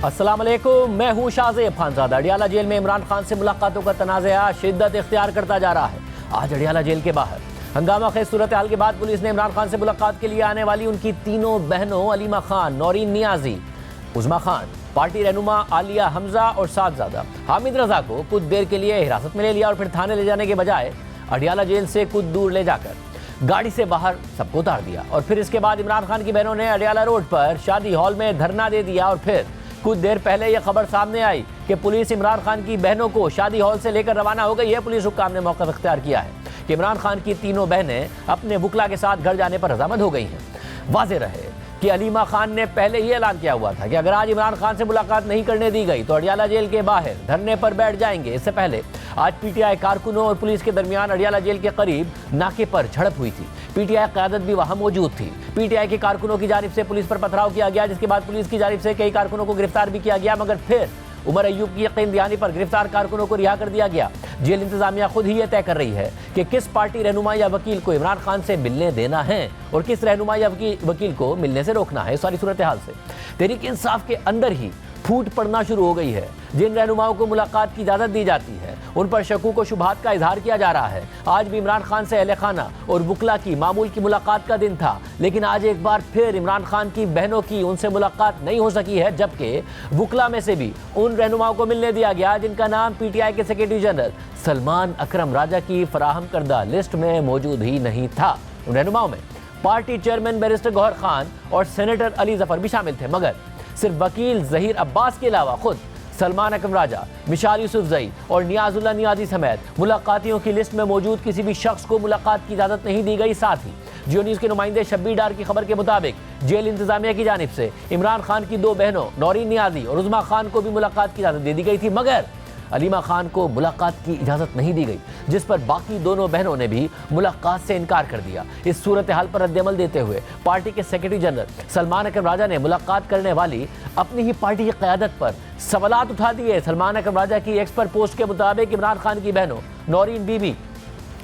अस्सलाम वालेकुम, मैं हूं शाहज़ेब खानज़ादा। अडियाला जेल में इमरान खान से मुलाकातों का तनाज़ा शिद्दत इख्तियार करता जा रहा है। आज अडियाला जेल के बाहर हंगामा खेज सूरत हाल के बाद पुलिस ने इमरान खान से मुलाकात के लिए आने वाली उनकी तीनों बहनों अलीमा खान, नौरीन नियाजी, उज़मा खान, पार्टी रहनुमा आलिया हमजा और सादजादा हामिद रजा को कुछ देर के लिए हिरासत में ले लिया और फिर थाने ले जाने के बजाय अडियाला जेल से कुछ दूर ले जाकर गाड़ी से बाहर सबको उतार दिया। और फिर इसके बाद इमरान खान की बहनों ने अडियाला रोड पर शादी हॉल में धरना दे दिया। और फिर कुछ देर पहले यह खबर सामने आई कि पुलिस इमरान खान की बहनों को शादी हॉल से लेकर रवाना हो गई है। पुलिस हुक्काम ने मौका इख्तियार किया है कि इमरान खान की तीनों बहनें अपने वुकला के साथ घर जाने पर रजामंद हो गई हैं। वाज़ेह रहे कि अलीमा खान ने पहले ही ऐलान किया हुआ था कि अगर आज इमरान खान से मुलाकात नहीं करने दी गई तो अडियाला जेल के बाहर धरने पर बैठ जाएंगे। इससे पहले आज पीटीआई कारकुनों और पुलिस के दरमियान अडियाला जेल के करीब नाके पर झड़प हुई थी। पीटीआई क़यादत भी वहां मौजूद थी। पीटीआई के कारकुनों की जानिब से पुलिस पर पथराव किया गया, जिसके बाद पुलिस की जानिब से कई कारकुनों को गिरफ्तार भी किया गया, मगर फिर उमर अयूब की यकीन दहानी पर गिरफ्तार कारकुनों को रिहा कर दिया गया। जेल इंतजामिया खुद ही यह तय कर रही है कि किस पार्टी रहनुमा या वकील को इमरान खान से मिलने देना है और किस रहनुमा या वकील को मिलने से रोकना है। सारी सूरत हाल से तहरीक इंसाफ के अंदर ही फूट पड़ना शुरू हो गई है। जिन रहनुमाओं को मुलाकात की इजाज़त दी जाती है उन पर शकूक व शुबहात का इजहार किया जा रहा है। आज भी इमरान खान से अहले खाना और वुकला की मामूल की मुलाकात का दिन था, लेकिन आज एक बार फिर इमरान खान की बहनों की उनसे मुलाकात नहीं हो सकी है, जबकि वुकला में से भी उन रहनुमाओं को मिलने दिया गया जिनका नाम पीटीआई के सेक्रेटरी जनरल सलमान अकरम राजा की फराहम करदा लिस्ट में मौजूद ही नहीं था। उन रहनुमाओं में party chairman barrister Gohar Khan और सेनेटर अली जफर भी शामिल थे, मगर सिर्फ वकील जहीर अब्बास के अलावा खुद सलमान अकरम राजा, मिशाल यूसुफजई और नियाजुल्लाह नियाजी समेत मुलाकातियों की लिस्ट में मौजूद किसी भी शख्स को मुलाकात की इजाज़त नहीं दी गई। साथ ही जियो न्यूज़ के नुमाइंदे शब्बीर डार की खबर के मुताबिक जेल इंतजामिया की जानिब से इमरान खान की दो बहनों नौरीन नियाजी और उज़मा खान को भी मुलाकात की इजाज़त दे दी गई थी, मगर अलीमा खान को मुलाकात की इजाज़त नहीं दी गई, जिस पर बाकी दोनों बहनों ने भी मुलाकात से इनकार कर दिया। इस सूरत हाल पर रद्दअमल देते हुए पार्टी के सेक्रेटरी जनरल सलमान अकरम राजा ने मुलाकात करने वाली अपनी ही पार्टी की क़यादत पर सवालात उठा दिए। सलमान अकरम राजा की एक्स पर पोस्ट के मुताबिक इमरान खान की बहनों नौरीन बीबी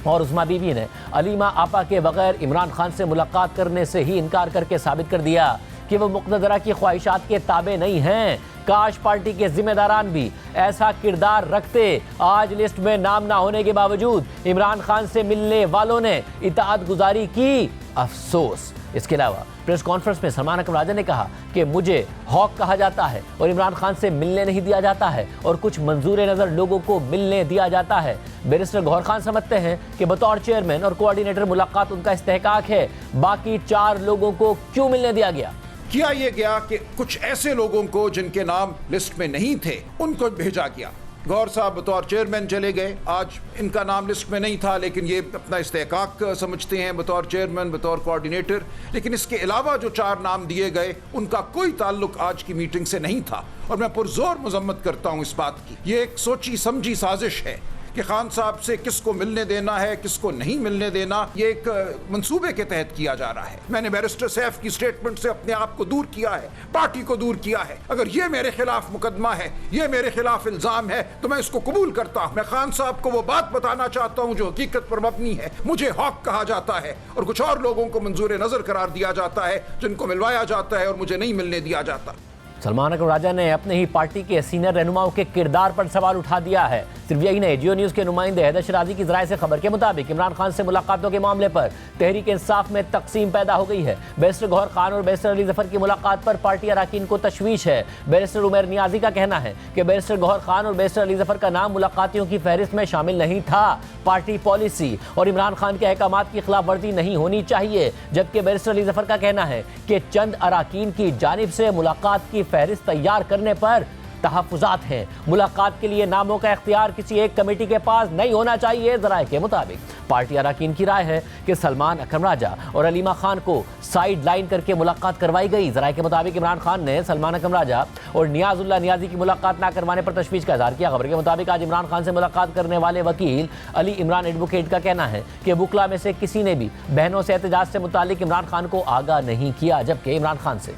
और उज़मा बीबी ने अलीमा आपा के बगैर इमरान खान से मुलाकात करने से ही इनकार करके साबित कर दिया कि वो मुक़्तदरा की ख्वाहिशात के ताबे नहीं हैं। काश पार्टी के जिम्मेदारान भी ऐसा किरदार रखते। आज लिस्ट में नाम ना होने के बावजूद इमरान खान से मिलने वालों ने इताअत गुजारी की, अफसोस। इसके अलावा प्रेस कॉन्फ्रेंस में सलमान अकरम राजा ने कहा कि मुझे हॉक कहा जाता है और इमरान खान से मिलने नहीं दिया जाता है और कुछ मंजूर नज़र लोगों को मिलने दिया जाता है। बैरिस्टर गौहर खान समझते हैं कि बतौर चेयरमैन और कोऑर्डिनेटर मुलाकात उनका इस्तेहकाक है, बाकी 4 लोगों को क्यों मिलने दिया गया? किया यह गया कि कुछ ऐसे लोगों को जिनके नाम लिस्ट में नहीं थे उनको भेजा गया। गौहर साहब बतौर चेयरमैन चले गए, आज इनका नाम लिस्ट में नहीं था, लेकिन ये अपना इस्तेहकाक समझते हैं बतौर चेयरमैन, बतौर कोऑर्डिनेटर। लेकिन इसके अलावा जो 4 नाम दिए गए उनका कोई ताल्लुक आज की मीटिंग से नहीं था। और मैं पुरजोर मजम्मत करता हूँ इस बात की। ये एक सोची समझी साजिश है कि खान साहब से किसको मिलने देना है, किसको नहीं मिलने देना, ये एक मंसूबे के तहत किया जा रहा है। मैंने बैरिस्टर सैफ की स्टेटमेंट से अपने आप को दूर किया है, पार्टी को दूर किया है। अगर ये मेरे खिलाफ मुकदमा है, ये मेरे खिलाफ इल्जाम है, तो मैं इसको कबूल करता हूँ। मैं खान साहब को वो बात बताना चाहता हूँ जो हकीकत पर मबनी है। मुझे हॉक कहा जाता है और कुछ और लोगों को मंजूर नजर करार दिया जाता है, जिनको मिलवाया जाता है और मुझे नहीं मिलने दिया जाता। सलमान अकरम राजा ने अपने ही पार्टी के सीनियर रहनुमाओं के किरदार पर सवाल उठा दिया है। सिर्फ यही नहीं, जियो न्यूज़ के नुमाइंदे हैदर शराजी की ज़राए से खबर के मुताबिक इमरान खान से मुलाकातों के मामले पर तहरीक इंसाफ में तकसीम पैदा हो गई है। बैरिस्टर गौहर खान और बैरिस्टर अली जफर की मुलाकात पर पार्टी अरकान को तशवीश है। बैरिस्टर उमर नियाजी का कहना है कि बैरिस्टर गौहर खान और बैरिस्टर अली जफर का नाम मुलाकातियों की फहरिस्त में शामिल नहीं था। पार्टी पॉलिसी और इमरान खान के अहकामात की खिलाफ वर्जी नहीं होनी चाहिए, जबकि बैरिस्टर अली जफर का कहना है कि चंद अरकान की जानिब से मुलाकात की फहरिस्त तैयार करने पर तहफ़्फ़ुज़ात हैं। मुलाकात के लिए नामों का इख्तियार किसी एक कमेटी के पास नहीं होना चाहिए। ज़राए के मुताबिक पार्टी अरकान की राय है कि सलमान अकरम राजा और अलीमा खान को साइड लाइन करके मुलाकात करवाई गई। ज़राए के मुताबिक इमरान खान ने सलमान अकरम राजा और नियाजुल्लाह नियाजी की मुलाकात ना करवाने पर तशवीश का इज़हार किया। खबर के मुताबिक आज इमरान खान से मुलाकात करने वाले वकील अली इमरान एडवोकेट का कहना है कि वुकला में से किसी ने भी बहनों से एहतजाज से मुतालिक इमरान खान को आगाह नहीं किया, जबकि इमरान खान से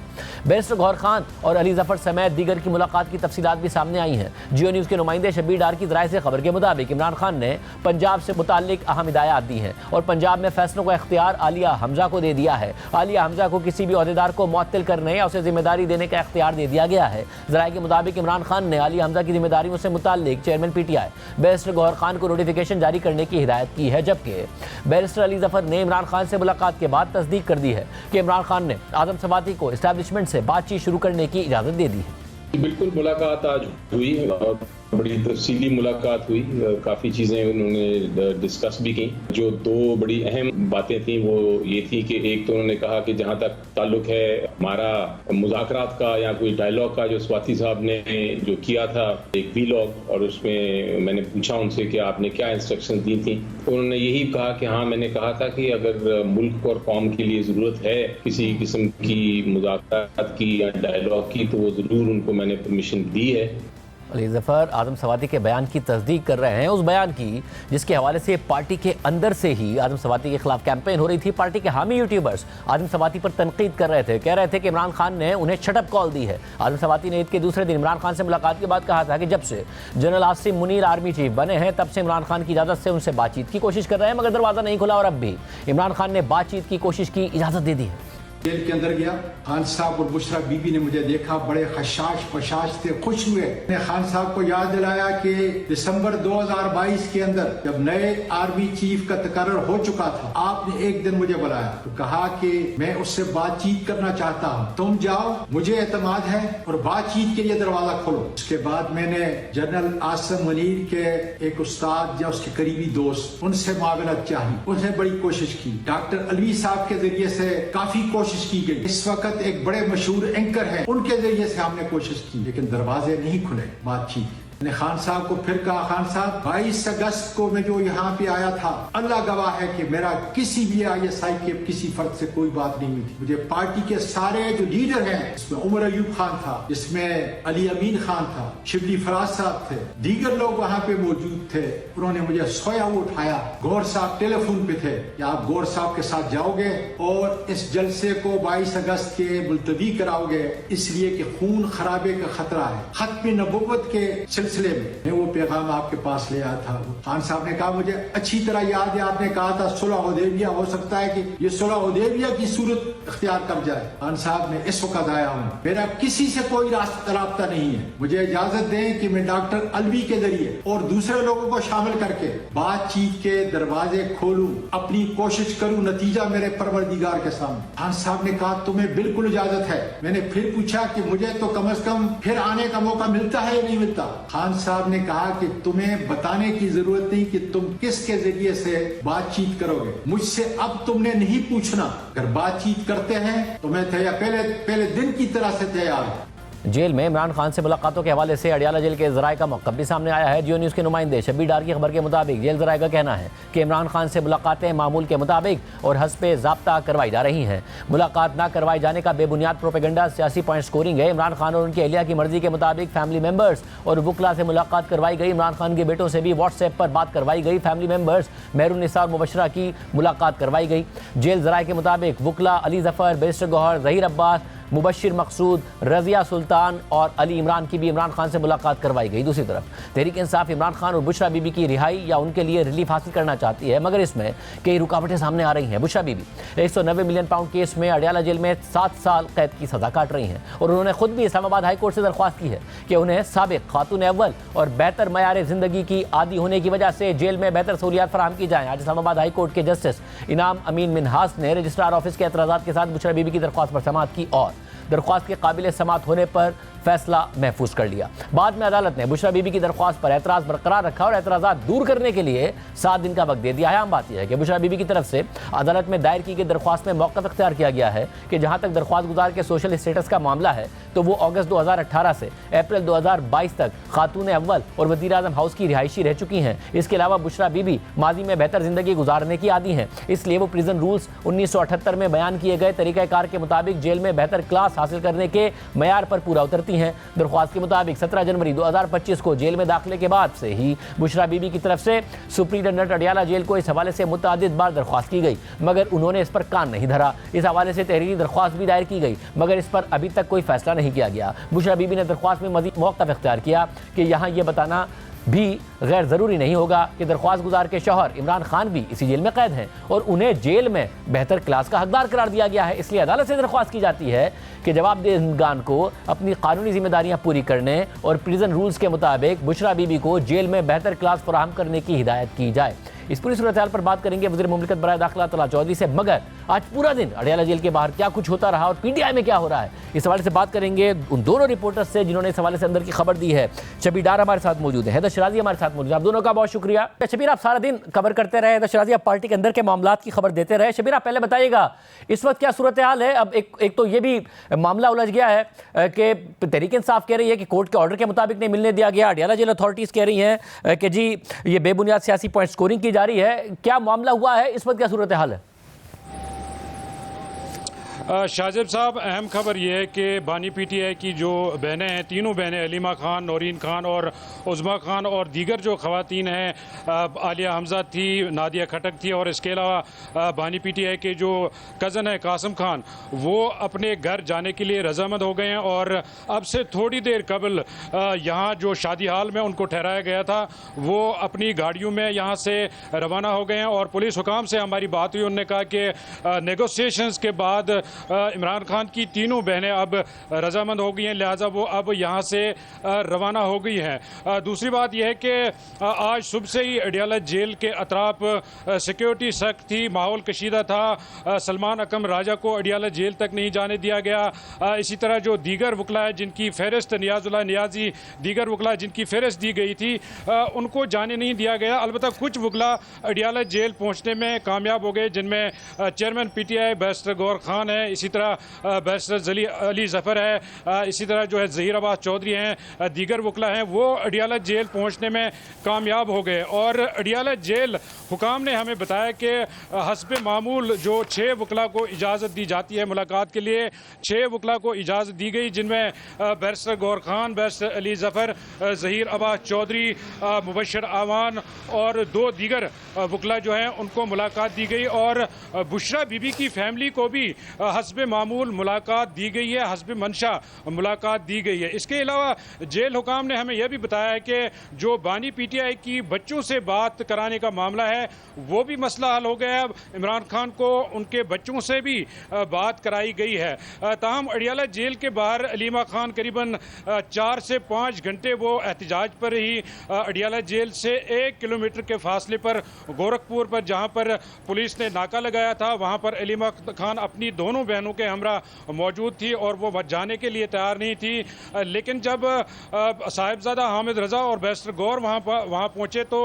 बैरिस्टर गौहर खान और अली जफर समेत दीगर की मुलाकात की तफसील तफसीलात भी सामने आई हैं। जियो न्यूज़ के नुमाइंदे शब्बीर डार की ज़राए से खबर के मुताबिक इमरान खान ने पंजाब से मुताल्लिक अहम हिदायत दी हैं और पंजाब में फैसलों का इख्तियार आलिया हमजा को दे दिया है। आलिया हमजा को किसी भी ओहदेदार को मुअत्तल करने या उसे जिम्मेदारी देने का इख्तियार दे दिया गया है। ज़राए के मुताबिक इमरान खान ने आलिया हमजा की जिम्मेदारियों से मुताल्लिक chairman PTI barrister Gohar Khan को नोटिफिकेशन जारी करने की हिदायत की है, जबकि बैरिस्टर अली जफर ने इमरान खान से मुलाकात के बाद तस्दीक कर दी है कि इमरान खान ने आजम सवाती को एस्टैब्लिशमेंट से बातचीत शुरू करने की इजाज़त दे दी है। बिल्कुल मुलाकात आज हुई और बड़ी तफसीली मुलाकात हुई। काफ़ी चीज़ें उन्होंने डिस्कस भी की। जो दो बड़ी अहम बातें थी वो ये थी कि एक तो उन्होंने कहा कि जहाँ तक ताल्लुक है हमारा मुज़ाकरात का या कोई डायलॉग का, जो स्वाति साहब ने जो किया था एक वीलॉग, और उसमें मैंने पूछा उनसे कि आपने क्या इंस्ट्रक्शन दी थी, तो उन्होंने यही कहा कि हाँ, मैंने कहा था कि अगर मुल्क और कौम के लिए ज़रूरत है किसी किस्म की मुज़ाकरात की या डायलॉग की तो वो ज़रूर उनको मैंने परमिशन दी है। अली जफर आजम सवाती के बयान की तस्दीक कर रहे हैं, उस बयान की जिसके हवाले से पार्टी के अंदर से ही आजम सवाती के खिलाफ कैंपेन हो रही थी। पार्टी के हामी यूट्यूबर्स आजम सवाती पर तनकीद कर रहे थे, कह रहे थे कि इमरान खान ने उन्हें शटअप कॉल दी है। आजम सवाती ने ईद के दूसरे दिन इमरान खान से मुलाकात के बाद कहा था कि जब से general Asim Munir army chief बने हैं तब से इमरान खान की इजाज़त से उनसे बातचीत की कोशिश कर रहे हैं, मगर दरवाज़ा नहीं खुला और अब भी इमरान खान ने बातचीत की कोशिश की इजाज़त दे दी है। जेल के अंदर गया, खान साहब और बुशरा बीबी ने मुझे देखा, बड़े खशाश पशाश थे, खुश हुए। मैंने खान साहब को याद दिलाया कि दिसंबर 2022 के अंदर जब नए आर्मी चीफ का तकर्रर हो चुका था, आपने एक दिन मुझे बुलाया तो कहा कि मैं उससे बातचीत करना चाहता हूँ, तुम जाओ, मुझे एतमाद है और बातचीत के लिए दरवाजा खोलो। उसके बाद मैंने जनरल आसिम मुनीर के एक उस्ताद या उसके करीबी दोस्त, उनसे मावनत चाहिए, उनसे बड़ी कोशिश की। डॉक्टर अलवी साहब के जरिए से काफी कोशिश की गई। इस वक्त एक बड़े मशहूर एंकर हैं, उनके जरिए से हमने कोशिश की, लेकिन दरवाजे नहीं खुले बातचीत। मैंने खान साहब को फिर कहा, खान साहब 22 अगस्त को मैं जो यहाँ पे आया था, अल्लाह गवाह है कि मेरा किसी भी ISI के किसी फर्द से कोई बात नहीं हुई थी। मुझे पार्टी के सारे जो लीडर हैं, इसमें उमर अयूब खान था, जिसमें अली अमीन खान था, शिबली फराज साहब थे, दीगर लोग वहाँ पे मौजूद थे। उन्होंने मुझे सोया उठाया। गौहर साहब टेलीफोन पे थे कि आप गौहर साहब के साथ जाओगे और इस जलसे को 22 अगस्त के मुलतवी कराओगे, इसलिए कि खून खराबे का खतरा है। खत्म नबुव्वत के सिलसिले में मैं वो पैगाम आपके पास ले आया था। खान साहब ने कहा, मुझे अच्छी तरह याद है, आपने कहा था सुलह हुदैबिया, हो सकता है कि ये सुलह हुदैबिया की सूरत इख्तियार कर जाए। खान साहब, मैं इस वक्त आया हूँ, मेरा किसी से कोई राब्ता नहीं है, मुझे इजाजत दें कि मैं डॉक्टर अलवी के जरिए और दूसरे लोगों को शामिल करके बातचीत के दरवाजे खोलूं, अपनी कोशिश करूं, नतीजा मेरे परवरदिगार के सामने। खान साहब ने कहा, तुम्हें बिल्कुल इजाजत है। मैंने फिर पूछा कि मुझे तो कम से कम फिर आने का मौका मिलता है या नहीं मिलता। खान साहब ने कहा कि तुम्हें बताने की जरूरत नहीं कि तुम किसके जरिए से बातचीत करोगे, मुझसे अब तुमने नहीं पूछना। अगर बातचीत करते हैं तो मैं पहले दिन की तरह से तैयार हूं। जेल में इमरान खान से मुलाकातों के हवाले से अडियाला जेल के ज़राए का मौक़िफ़ भी सामने आया है। जियो न्यूज़ के नुमाइंदे शब्बीर डार की खबर के मुताबिक जेल ज़राए का कहना है कि इमरान खान से मुलाकातें मामूल के मुताबिक और हस्बे ज़ाब्ता करवाई जा रही हैं। मुलाकात ना करवाए जाने का बेबुनियाद प्रोपेगेंडा सियासी पॉइंट स्कोरिंग है। इमरान खान और उनकी अहलिया की मर्जी के मुताबिक फैमिली मेंबर्स और वकला से मुलाकात करवाई गई। इमरान खान के बेटों से भी व्हाट्सएप पर बात करवाई गई। फैमिली मेंबर्स मेहरुन्निसा और मुबशरा की मुलाकात करवाई गई। जेल ज़राए के मुताबिक वकला अली जफर, बैरिस्टर गौहर, ज़हीर अब्बास, मुबशिर मकसूद, रज़िया सुल्तान और अली इमरान की भी इमरान खान से मुलाकात करवाई गई। दूसरी तरफ तहरीक इंसाफ इमरान खान और बुशरा बीबी की रिहाई या उनके लिए रिलीफ हासिल करना चाहती है, मगर इसमें कई रुकावटें सामने आ रही हैं। Bushra Bibi 190 million pound case में अडियाला जेल में 7 साल कैद की सज़ा काट रही हैं और उन्होंने खुद भी इस्लामाबाद हाई कोर्ट से दरख्वास्त की है कि उन्हें साबिक खातून अव्वल और बेहतर मयार ज़िंदगी की आदी होने की वजह से जेल में बेहतर सहूलियात फराहम की जाएँ। आज इस्लामाबाद हाई कोर्ट के जस्टिस इनाम अमीन मिनहास ने रजिस्ट्रार ऑफिस के एतराज़ात के साथ बुशरा बीबी की दरख्वास्त पर समाअत की और दरख्वास्त के काबिल समाअत होने पर फैसला महफूज कर लिया। बाद में अदालत ने बुशरा बीबी की दरख्वास्त पर एतराज़ बरकरार रखा और एतराज़ात दूर करने के लिए 7 दिन का वक्त दे दिया है। आम बात यह है कि बुशरा बीबी की तरफ से अदालत में दायर की गई दरख्वास्त में मौक़िफ़ इख्तियार किया गया है कि जहाँ तक दरख्वास्त गुजार के सोशल स्टेटस का मामला है तो वो अगस्त 2018 से अप्रैल 2022 तक खातून अव्वल और वज़ीर आज़म हाउस की रिहायशी रह चुकी हैं। इसके अलावा बुशरा बीबी माजी में बेहतर ज़िंदगी गुजारने की आदी हैं, इसलिए वो प्रिजन रूल्स 1978 में बयान किए गए तरीक़ाकार के मुताबिक जेल में बेहतर क्लास हासिल करने के मयार पर पूरा उतरती हैं। हैं। दरख्वास्त के मुताबिक 17 जनवरी 2025 को जेल में दाखिले के बाद से ही बुशरा बीबी की तरफ से सुप्रिंटेंडेंट अडियाला जेल को इस हवाले से मुतअद्दिद बार दरख्वास्त की गई, मगर उन्होंने इस पर कान नहीं धरा। इस हवाले से तहरीरी दरख्वास्त भी दायर की गई, मगर इस पर अभी तक कोई फैसला नहीं किया गया। बुशरा बीबी ने दरख्वास्त में मज़ीद मौक़िफ़ इख्तियार किया कि यहाँ ये बताना भी गैर ज़रूरी नहीं होगा कि दरख्वास्त गुजार के शौहर इमरान खान भी इसी जेल में कैद हैं और उन्हें जेल में बेहतर क्लास का हकदार करार दिया गया है। इसलिए अदालत से दरख्वास्त की जाती है कि जवाबदेहगान को अपनी कानूनी जिम्मेदारियां पूरी करने और प्रिजन रूल्स के मुताबिक बुशरा बीबी को जेल में बेहतर क्लास फराहम करने की हिदायत की जाए। इस पूरी सूरत हाल पर बात करेंगे वज़ीर मुमलिकत बराए दाखिला तला चौधरी से, मगर आज पूरा दिन अडियाला जेल के बाहर क्या कुछ होता रहा और पीटीआई में क्या हो रहा है, इस हवाले से बात करेंगे उन दोनों रिपोर्टर्स से जिन्होंने इस हवाले से अंदर की खबर दी है। शबीर डार हमारे साथ मौजूद है, हैदर शराजी हमारे साथ मौजूद है। आप दोनों का बहुत शुक्रिया। शबीर, आप सारा दिन कवर करते रहे, हैदर शराजी आप पार्टी के अंदर के मामलात की खबर देते रहे। शबीर, आप पहले बताइएगा इस वक्त क्या सूरत हाल है? अब एक तो ये भी मामला उलझ गया है कि तहरीक इंसाफ कह रही है कि कोर्ट के ऑर्डर के मुताबिक नहीं मिलने दिया गया, अडियाला जेल अथॉरिटीज़ कह रही हैं कि जी ये बेबुनियाद सियासी पॉइंट स्कोरिंग की जा रही है। क्या मामला हुआ है, इस वक्त क्या सूरत हाल है? शाहजेब साहब, अहम खबर यह है कि बानी पीटीआई की जो बहनें हैं, तीनों बहनें अलीमा खान, नौरीन खान और उज़मा खान और दीगर जो ख़वातीन हैं, आलिया हमजा थी, नादिया खटक थी और इसके अलावा बानी पीटीआई के जो कज़न है कासिम खान, वो अपने घर जाने के लिए रजामंद हो गए हैं और अब से थोड़ी देर कबल यहाँ जो शादी हाल में उनको ठहराया गया था वो अपनी गाड़ियों में यहाँ से रवाना हो गए हैं। और पुलिस हुकाम से हमारी बात हुई, उन्होंने कहा कि नेगोशिएशंस के बाद इमरान खान की तीनों बहनें अब रजामंद हो गई हैं, लिहाजा वो अब यहाँ से रवाना हो गई हैं। दूसरी बात यह है कि आज सुबह से ही अडियाला जेल के अतराफ सिक्योरिटी सख्त थी, माहौल कशीदा था। सलमान अकम राजा को अडियाला जेल तक नहीं जाने दिया गया। इसी तरह जो दीगर वकला है जिनकी फहरिस्त, नियाजुल्लाह नियाजी, दीगर वकला जिनकी फहरिस्त दी गई थी, उनको जाने नहीं दिया गया। अलबत्ता कुछ वकला अडियाला जेल पहुँचने में कामयाब हो गए, जिनमें चेयरमैन पीटीआई बैरिस्टर गौर खान है, इसी तरह बैरिस्टर अली ज़फ़र है, इसी तरह जो है ज़हीर अब्बास चौधरी हैं, दीगर वकला हैं, वो अडियाला जेल पहुंचने में कामयाब हो गए। और अडियाला जेल हुकाम ने हमें बताया कि हस्ब मामूल जो 6 वकला को इजाज़त दी जाती है मुलाकात के लिए, 6 वकला को इजाज़त दी गई, जिनमें बैरिस्टर गौर खान, बैरिस्टर अली ज़फ़र, ज़हीर अब्बास चौधरी, मुबशर आवान और 2 दीगर वकला जो हैं उनको मुलाकात दी गई। और बुशरा बीबी की फैमिली को भी हस्ब मामूल मुलाकात दी गई है, हस्ब मंशा मुलाकात दी गई है। इसके अलावा जेल हुकाम ने हमें यह भी बताया कि जो बानी पीटीआई की बच्चों से बात कराने का मामला है वो भी मसला हल हो गया है। इमरान खान को उनके बच्चों से भी बात कराई गई है। ताहम अडियाला जेल के बाहर अलीमा खान करीबन 4 से 5 घंटे वो एहतजाज पर रही। अडियाला जेल से 1 किलोमीटर के फासले पर गोरखपुर पर जहाँ पर पुलिस ने नाका लगाया था, वहाँ पर अलीमा खान अपनी दोनों बहनों के हमरा मौजूद थी और वो जाने के लिए तैयार नहीं थी। लेकिन जब साहिबजादा हामिद रजा और बैरिस्टर गौर वहाँ पहुँचे तो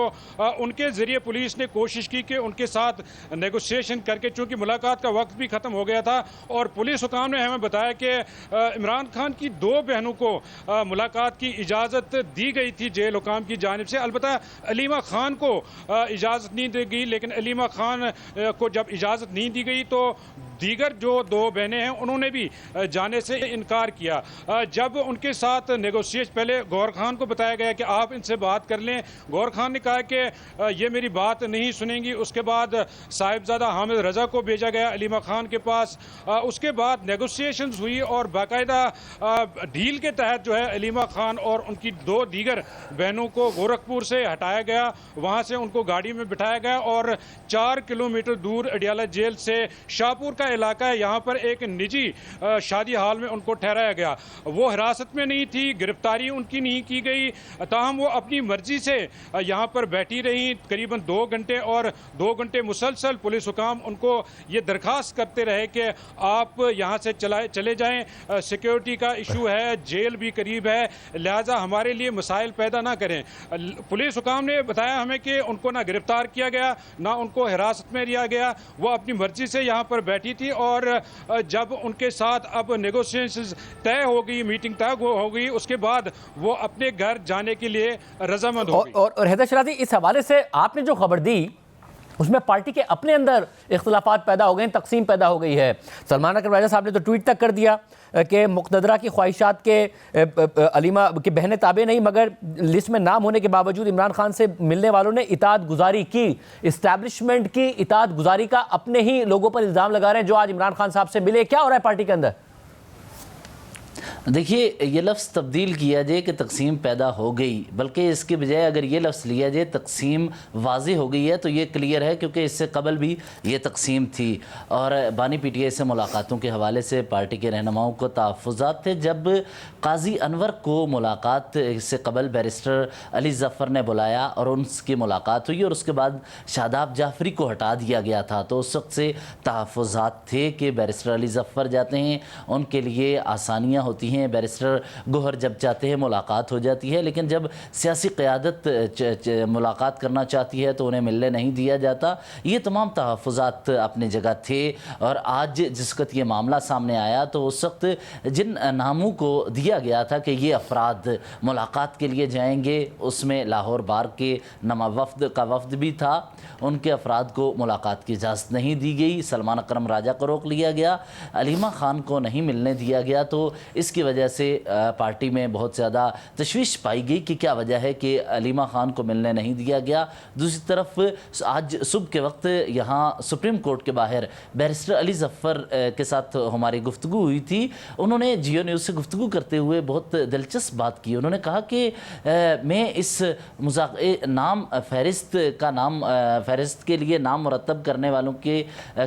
उनके ज़रिए पुलिस ने कोशिश की कि उनके साथ नेगोशिएशन करके, चूँकि मुलाकात का वक्त भी ख़त्म हो गया था और पुलिस हुकाम ने हमें बताया कि इमरान खान की 2 बहनों को मुलाकात की इजाज़त दी गई थी जेल हुकाम की जानिब से। अलबत्ता अलीमा खान को इजाज़त नहीं दी गई, लेकिन अलीमा खान को जब इजाज़त नहीं दी गई तो दीगर जो 2 बहनें हैं उन्होंने भी जाने से इनकार किया। जब उनके साथ नेगोशिएट, पहले गौर खान को बताया गया कि आप इनसे बात कर लें, गौर खान ने कहा कि ये मेरी बात नहीं सुनेंगी। उसके बाद साहिबजादा हामिद रजा को भेजा गया अलीमा खान के पास। उसके बाद नेगोशिएशंस हुई और बाकायदा डील के तहत जो है अलीमा खान और उनकी 2 दीगर बहनों को गोरखपुर से हटाया गया, वहाँ से उनको गाड़ी में बिठाया गया और 4 किलोमीटर दूर अडियाला जेल से शाहपुर का इलाका है, यहाँ पर एक निजी शादी हाल में उनको ठहराया गया। वो हिरासत में नहीं थी, गिरफ्तारी उनकी नहीं की गई, ताहम वो अपनी मर्जी से यहाँ पर बैठी रही करीबन 2 घंटे और 2 घंटे मुसलसल पुलिस हुकाम उनको ये दरखास्त करते रहे कि आप यहाँ से चले जाएं, सिक्योरिटी का इशू है, जेल भी करीब है, लिहाजा हमारे लिए मसाइल पैदा ना करें। पुलिस हुकाम ने बताया हमें कि उनको ना गिरफ्तार किया गया, ना उनको हिरासत में लिया गया, वो अपनी मर्जी से यहाँ पर बैठी थी। और जब उनके साथ अब नेगोशिएशंस तय हो गई, मीटिंग तय हो गई, उसके बाद वो अपने घर जाने के लिए रजामंद हो गई। और हैदर शराजी, इस हवाले से आपने जो खबर दी उसमें पार्टी के अपने अंदर इख्तिलाफात पैदा हो गए, तकसीम पैदा हो गई है। सलमान अकबर राजा साहब ने तो ट्वीट तक कर दिया कि मुक़्तदरा की ख्वाहिशात के अलीमा की बहनें ताबे नहीं, मगर लिस्ट में नाम होने के बावजूद इमरान खान से मिलने वालों ने इताअत गुजारी की, इस्टेब्लिशमेंट की इताअत गुजारी का अपने ही लोगों पर इल्ज़ाम लगा रहे हैं जो आज इमरान खान साहब से मिले। क्या हो रहा है पार्टी के अंदर? देखिए, ये लफ्ज़ तब्दील किया जाए कि तकसीम पैदा हो गई, बल्कि इसके बजाय अगर ये लफ्ज़ लिया जाए तकसीम वाज़े हो गई है, तो ये क्लियर है क्योंकि इससे कबल भी ये तकसीम थी। और बानी पीटीआई से मुलाकातों के हवाले से पार्टी के रहनुमाओं को तहफ़्फ़ुज़ात थे। जब काजी अनवर को मुलाकात से कबल बैरिस्टर अली ज़फ़र ने बुलाया और उनकी मुलाकात हुई और उसके बाद शादाब जाफरी को हटा दिया गया था, तो उस वक्त से तहफ़्फ़ुज़ात थे कि बैरिस्टर अली ज़फ़र जाते हैं, उनके लिए आसानियाँ होती हैं, बैरिस्टर गोहर जब चाहते हैं मुलाकात हो जाती है, लेकिन जब सियासी क़यादत मुलाकात करना चाहती है तो उन्हें मिलने नहीं दिया जाता। ये तमाम तहफ़्फ़ुज़ात अपनी जगह थे। और आज जिस वक्त ये मामला सामने आया तो उस वक्त जिन नामों को दिया गया था कि ये अफराद मुलाकात के लिए जाएंगे, उसमें लाहौर बार के नमा वफ़द का वफ़द भी था, उनके अफराद को मुलाकात की इजाज़त नहीं दी गई। सलमान अकरम राजा को रोक लिया गया, अलीमा ख़ान को नहीं मिलने दिया गया। तो इसकी वजह से पार्टी में बहुत ज़्यादा तशवीश पाई गई कि क्या वजह है कि अलीमा ख़ान को मिलने नहीं दिया गया। दूसरी तरफ आज सुबह के वक्त यहाँ सुप्रीम कोर्ट के बाहर बैरिस्टर अली ज़फ़र के साथ हमारी गुफ्तगू हुई थी। उन्होंने जियो न्यूज़ से गुफ्तगू करते हुए बहुत दिलचस्प बात की। उन्होंने कहा कि मैं इस नाम फ़हरिस्त का फ़हरिस्त के लिए नाम मुरतब करने वालों के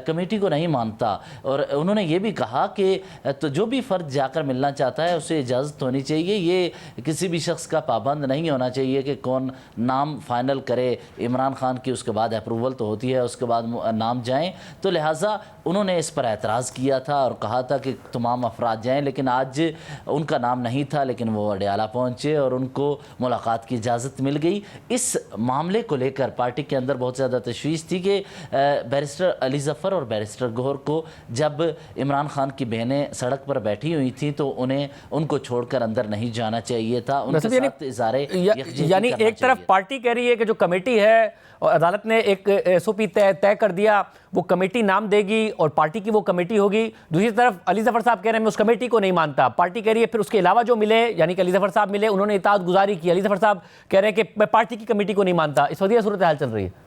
कमेटी को नहीं मानता। और उन्होंने ये भी कहा कि तो जो भी फ़र्द जाकर मिलना चाहता है उसे इजाज़त होनी चाहिए, ये किसी भी शख्स का पाबंद नहीं होना चाहिए कि कौन नाम फ़ाइनल करे। इमरान खान की उसके बाद अप्रूवल तो होती है, उसके बाद नाम जाएं। तो लिहाजा उन्होंने इस पर एतराज़ किया था और कहा था कि तमाम अफराद जाएं, लेकिन आज उनका नाम नहीं था, लेकिन वो अडयाला पहुँचे और उनको मुलाकात की इजाज़त मिल गई। इस मामले को लेकर पार्टी के अंदर बहुत ज़्यादा तशवीश थी कि बैरिस्टर अली ज़फ़र और बैरिस्टर गोहर को जब इमरान खान की बहनें सड़क पर बैठी हुई थी तो उनको छोड़कर अंदर नहीं जाना चाहिए था। उनके साथ इज़ारे यानी एक तरफ पार्टी कह रही है कि जो कमेटी है और अदालत ने एक एसओपी तय कर दिया, वो कमेटी नाम देगी और पार्टी की वो कमेटी होगी। दूसरी तरफ अली ज़फ़र साहब कह रहे हैं मैं उस कमेटी को नहीं मानता, पार्टी कह रही है फिर उसके अलावा जो मिले, यानी कि अली ज़फ़र साहब मिले, उन्होंने इताअत गुजारी की, अली ज़फ़र साहब कह रहे हैं कि मैं पार्टी की कमेटी को नहीं मानता। इस वक्त यह सूरत हाल चल रही है।